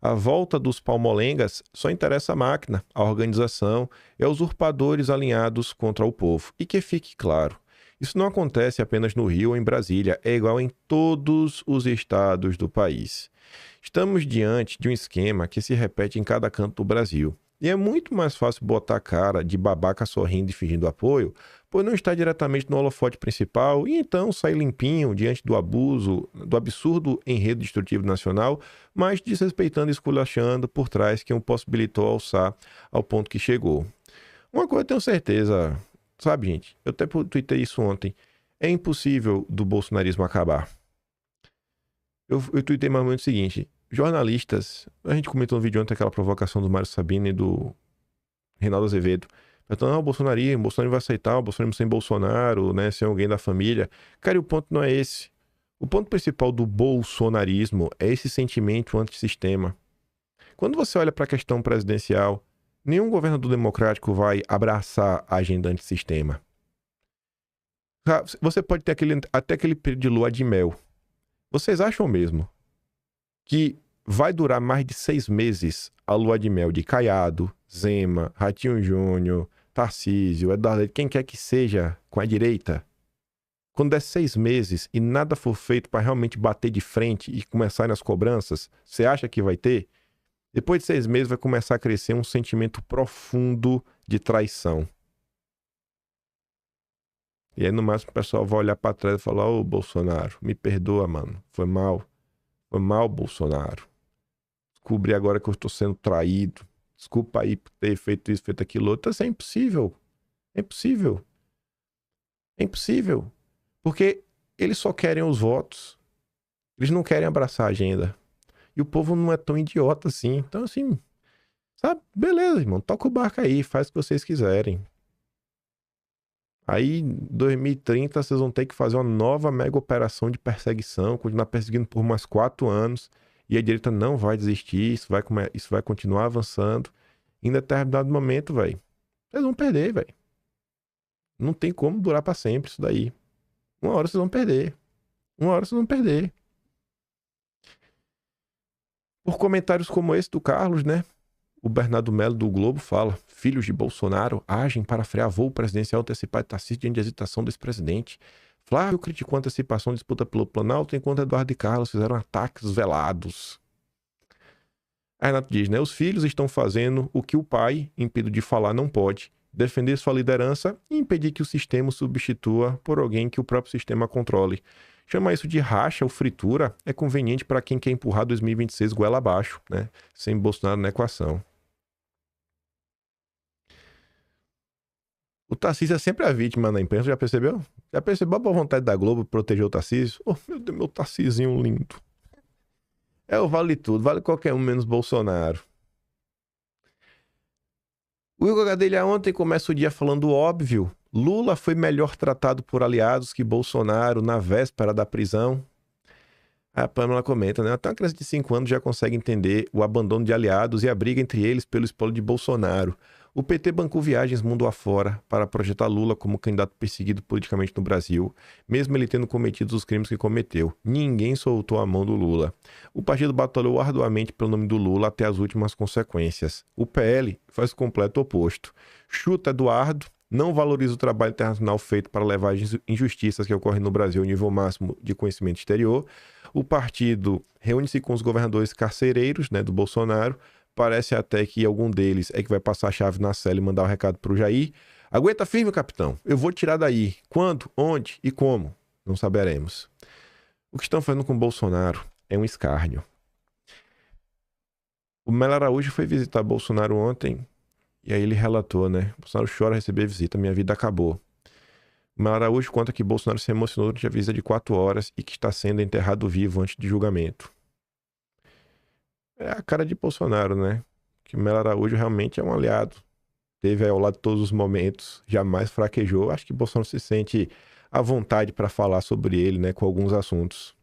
A volta dos palmolengas só interessa a máquina, a organização e aos usurpadores alinhados contra o povo. E que fique claro, isso não acontece apenas no Rio ou em Brasília, é igual em todos os estados do país. Estamos diante de um esquema que se repete em cada canto do Brasil. E é muito mais fácil botar a cara de babaca sorrindo e fingindo apoio, pois não está diretamente no holofote principal e então sair limpinho diante do abuso, do absurdo enredo destrutivo nacional, mas desrespeitando e esculachando por trás quem o possibilitou alçar ao ponto que chegou. Uma coisa eu tenho certeza, sabe, gente? Eu até tuitei isso ontem. É impossível do bolsonarismo acabar. Eu tuitei mais ou menos o seguinte. Jornalistas, a gente comentou no vídeo ontem aquela provocação do Mário Sabino e do Reinaldo Azevedo. Então, não, o Bolsonaro vai aceitar, o Bolsonaro sem Bolsonaro, né, sem alguém da família. Cara, e o ponto não é esse. O ponto principal do bolsonarismo é esse sentimento antissistema. Quando você olha para a questão presidencial, nenhum governador democrático vai abraçar a agenda antissistema. Você pode ter até aquele período de lua de mel. Vocês acham mesmo que vai durar mais de 6 meses a lua de mel de Caiado, Zema, Ratinho Júnior, Tarcísio, Eduardo, quem quer que seja com a direita? Quando der 6 meses e nada for feito para realmente bater de frente e começar nas cobranças, você acha que vai ter? Depois de 6 meses vai começar a crescer um sentimento profundo de traição. E aí no máximo o pessoal vai olhar para trás e falar, ô Bolsonaro, me perdoa, mano, foi mal. Foi mal, Bolsonaro. Descobri agora que eu estou sendo traído. Desculpa aí por ter feito isso, feito aquilo outro. Isso é impossível. É impossível. É impossível. Porque eles só querem os votos. Eles não querem abraçar a agenda. E o povo não é tão idiota assim. Então, assim, sabe? Beleza, irmão. Toca o barco aí. Faz o que vocês quiserem. Aí, em 2030, vocês vão ter que fazer uma nova mega operação de perseguição, continuar perseguindo por mais 4 anos, e a direita não vai desistir, isso vai continuar avançando. Em determinado momento, velho, vocês vão perder, velho. Não tem como durar pra sempre isso daí. Uma hora vocês vão perder. Uma hora vocês vão perder. Por comentários como esse do Carlos, né? O Bernardo Melo do Globo fala: filhos de Bolsonaro agem para frear voo presidencial antecipado de Tarcísio diante de hesitação desse presidente. Flávio criticou a antecipação de disputa pelo Planalto, enquanto Eduardo e Carlos fizeram ataques velados. A Renato diz, né? Os filhos estão fazendo o que o pai, impedido de falar, não pode. Defender sua liderança e impedir que o sistema o substitua por alguém que o próprio sistema controle. Chamar isso de racha ou fritura é conveniente para quem quer empurrar 2026 goela abaixo, né? Sem Bolsonaro na equação. O Tarcísio é sempre a vítima na imprensa, já percebeu? Já percebeu a boa vontade da Globo de proteger o Tarcísio? Oh, meu Deus, meu Tarcísinho lindo. É o vale tudo, vale qualquer um menos Bolsonaro. O Igor Gadelha ontem começa o dia falando óbvio. Lula foi melhor tratado por aliados que Bolsonaro na véspera da prisão. A Pâmela comenta, né? Até uma criança de 5 anos já consegue entender o abandono de aliados e a briga entre eles pelo espólio de Bolsonaro. O PT bancou viagens mundo afora para projetar Lula como candidato perseguido politicamente no Brasil, mesmo ele tendo cometido os crimes que cometeu. Ninguém soltou a mão do Lula. O partido batalhou arduamente pelo nome do Lula até as últimas consequências. O PL faz o completo oposto. Chuta Eduardo, não valoriza o trabalho internacional feito para levar as injustiças que ocorrem no Brasil ao nível máximo de conhecimento exterior. O partido reúne-se com os governadores carcereiros, né, do Bolsonaro. Parece até que algum deles é que vai passar a chave na cela e mandar o recado pro Jair. Aguenta firme, capitão. Eu vou tirar daí. Quando, onde e como? Não saberemos. O que estão fazendo com o Bolsonaro é um escárnio. O Melo Araújo foi visitar Bolsonaro ontem e aí ele relatou, né? Bolsonaro chora a receber visita, minha vida acabou. O Melo Araújo conta que Bolsonaro se emocionou durante a visita de 4 horas e que está sendo enterrado vivo antes de julgamento. É a cara de Bolsonaro, né? Que o Melo Araújo realmente é um aliado. Teve ao lado de todos os momentos, jamais fraquejou. Acho que Bolsonaro se sente à vontade para falar sobre ele, né? Com alguns assuntos.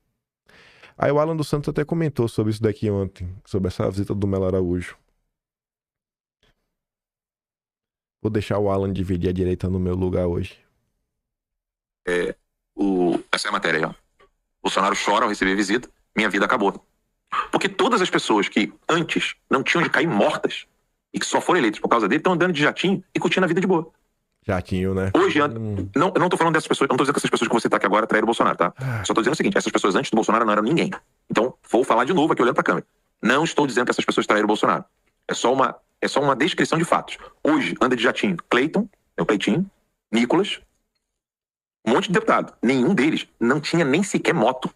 Aí o Alan dos Santos até comentou sobre isso daqui ontem, sobre essa visita do Melo Araújo. Vou deixar o Alan dividir a direita no meu lugar hoje. Essa é a matéria aí, ó. Bolsonaro chora ao receber visita, minha vida acabou. Porque todas as pessoas que antes não tinham de cair mortas e que só foram eleitas por causa dele estão andando de jatinho e curtindo a vida de boa. Jatinho, né? Hoje, eu não tô falando dessas pessoas, eu não tô dizendo que essas pessoas que você tá aqui agora traíram o Bolsonaro, tá? Só tô dizendo o seguinte, essas pessoas antes do Bolsonaro não eram ninguém. Então, vou falar de novo aqui olhando pra câmera. Não estou dizendo que essas pessoas traíram o Bolsonaro. É só uma descrição de fatos. Hoje, anda de jatinho Cleiton, meu Cleitinho, Nicolas, um monte de deputado. Nenhum deles não tinha nem sequer moto.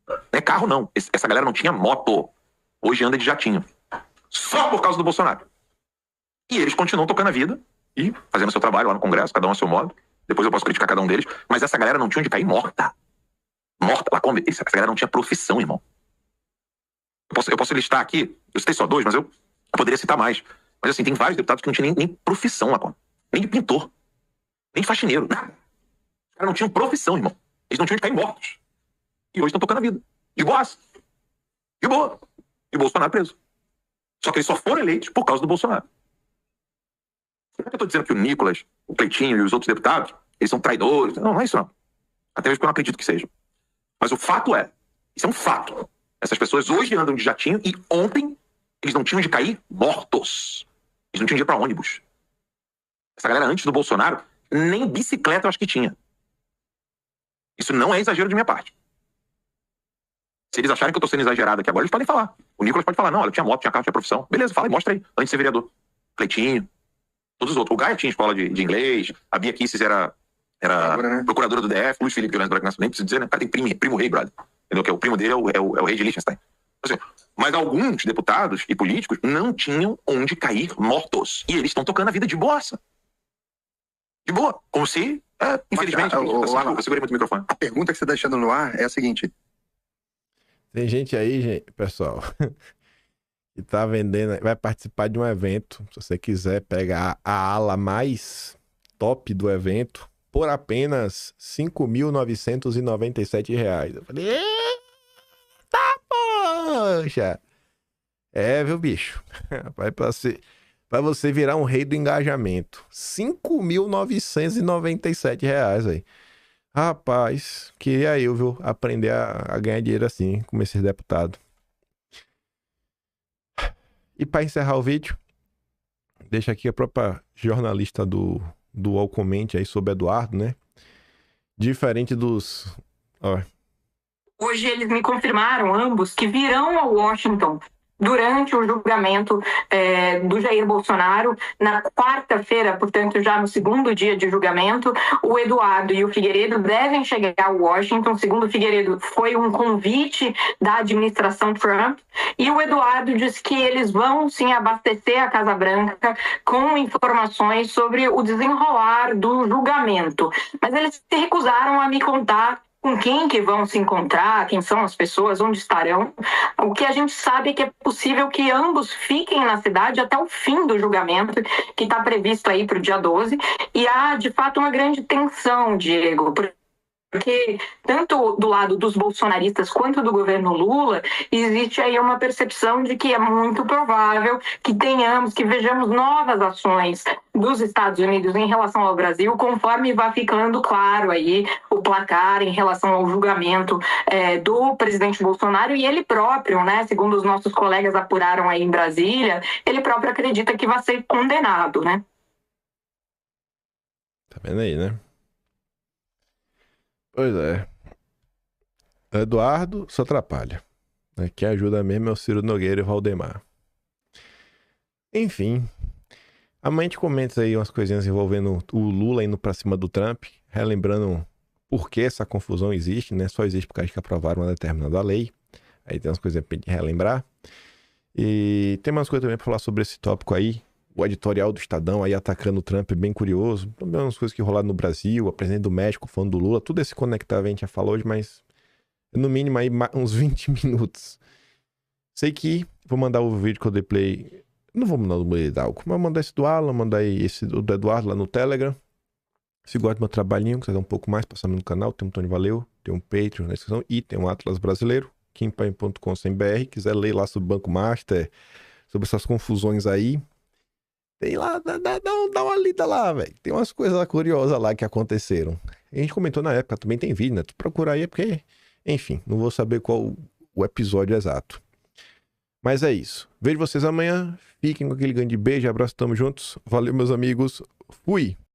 Não é carro, não. Essa galera não tinha moto. Hoje anda de jatinho. Só por causa do Bolsonaro. E eles continuam tocando a vida e fazendo seu trabalho lá no Congresso, cada um a seu modo. Depois eu posso criticar cada um deles. Mas essa galera não tinha onde cair morta. Morta. Essa galera não tinha profissão, irmão. Eu posso listar aqui, eu citei só 2, mas eu poderia citar mais. Mas assim, tem vários deputados que não tinham nem profissão lá, nem de pintor, nem de faxineiro, nada. Os caras não tinham profissão, irmão. Eles não tinham onde cair mortos. E hoje estão tocando a vida. De boas. De boa. E o Bolsonaro preso. Só que eles só foram eleitos por causa do Bolsonaro. Não é que eu tô dizendo que o Nicolas, o Cleitinho e os outros deputados, eles são traidores. Não, não é isso não. Até mesmo porque eu não acredito que sejam. Mas o fato é, isso é um fato. Essas pessoas hoje andam de jatinho e ontem eles não tinham de cair mortos. Eles não tinham de ir pra ônibus. Essa galera antes do Bolsonaro, nem bicicleta eu acho que tinha. Isso não é exagero de minha parte. Se eles acharem que eu tô sendo exagerado aqui agora, eles podem falar. O Nicolas pode falar, não, olha, tinha moto, tinha carro, tinha profissão. Beleza, fala e mostra aí, antes de ser vereador. Cleitinho, todos os outros. O Gaia tinha escola de inglês, a Bia Kisses era procuradora do DF, o Luiz Felipe Guilherme Braga, nem preciso dizer, né? O cara tem primo rei, brother. Entendeu? Que o primo dele é o rei de Liechtenstein. Assim, mas alguns deputados e políticos não tinham onde cair mortos. E eles estão tocando a vida de boassa. De boa. Como se, infelizmente... Eu segurei muito o microfone. A pergunta que você está deixando no ar é a seguinte... Tem gente aí, pessoal, que tá vendendo, vai participar de um evento. Se você quiser pegar a ala mais top do evento, por apenas R$ 5.997. Eu falei, eita, poxa! É, viu, bicho? Vai pra você virar um rei do engajamento. R$ 5.997, velho. Rapaz, queria eu, viu, aprender a ganhar dinheiro assim, como esses deputados. E para encerrar o vídeo, deixa aqui a própria jornalista do UOL comente aí sobre Eduardo, né? Diferente dos... Ó. Hoje eles me confirmaram, ambos, que virão a Washington durante o julgamento do Jair Bolsonaro. Na quarta-feira, portanto, já no segundo dia de julgamento, o Eduardo e o Figueiredo devem chegar a Washington. Segundo o Figueiredo, foi um convite da administração Trump. E o Eduardo disse que eles vão, sim, abastecer a Casa Branca com informações sobre o desenrolar do julgamento. Mas eles se recusaram a me contar com quem que vão se encontrar, quem são as pessoas, onde estarão. O que a gente sabe é que é possível que ambos fiquem na cidade até o fim do julgamento, que está previsto aí para o dia 12. E há, de fato, uma grande tensão, Diego, porque tanto do lado dos bolsonaristas quanto do governo Lula, existe aí uma percepção de que é muito provável que vejamos novas ações dos Estados Unidos em relação ao Brasil, conforme vai ficando claro aí o placar em relação ao julgamento do presidente Bolsonaro. E ele próprio, né, segundo os nossos colegas apuraram aí em Brasília, ele próprio acredita que vai ser condenado, né? Tá vendo aí, né? Pois é. Eduardo só atrapalha. Quem ajuda mesmo é o Ciro Nogueira e o Valdemar. Enfim. Amanhã a gente comenta aí umas coisinhas envolvendo o Lula indo pra cima do Trump. Relembrando por que essa confusão existe, né? Só existe porque a gente aprovaram uma determinada lei. Aí tem umas coisinhas pra gente relembrar. E tem umas coisas também pra falar sobre esse tópico aí. O editorial do Estadão aí atacando o Trump, bem curioso. Também umas coisas que rolaram no Brasil, o presidente do México falando do Lula, tudo esse conectável a gente já falou hoje, mas no mínimo aí uns 20 minutos. Sei que vou mandar o vídeo que eu dei play, não vou mandar o do Hidalgo, mas vou mandar esse do Alan, mandar aí esse do Eduardo lá no Telegram. Se gosta do meu trabalhinho, quiser dar um pouco mais, passando no canal, tem um Tony Valeu, tem um Patreon na descrição e tem um Atlas Brasileiro, kimpai.com.br, quiser ler lá sobre o Banco Master, sobre essas confusões aí. Tem lá, dá uma lida lá, velho. Tem umas coisas curiosas lá que aconteceram. A gente comentou na época, também tem vídeo, né? Tu procura aí, porque... Enfim, não vou saber qual o episódio exato. Mas é isso. Vejo vocês amanhã. Fiquem com aquele grande beijo, abraço, tamo juntos. Valeu, meus amigos. Fui!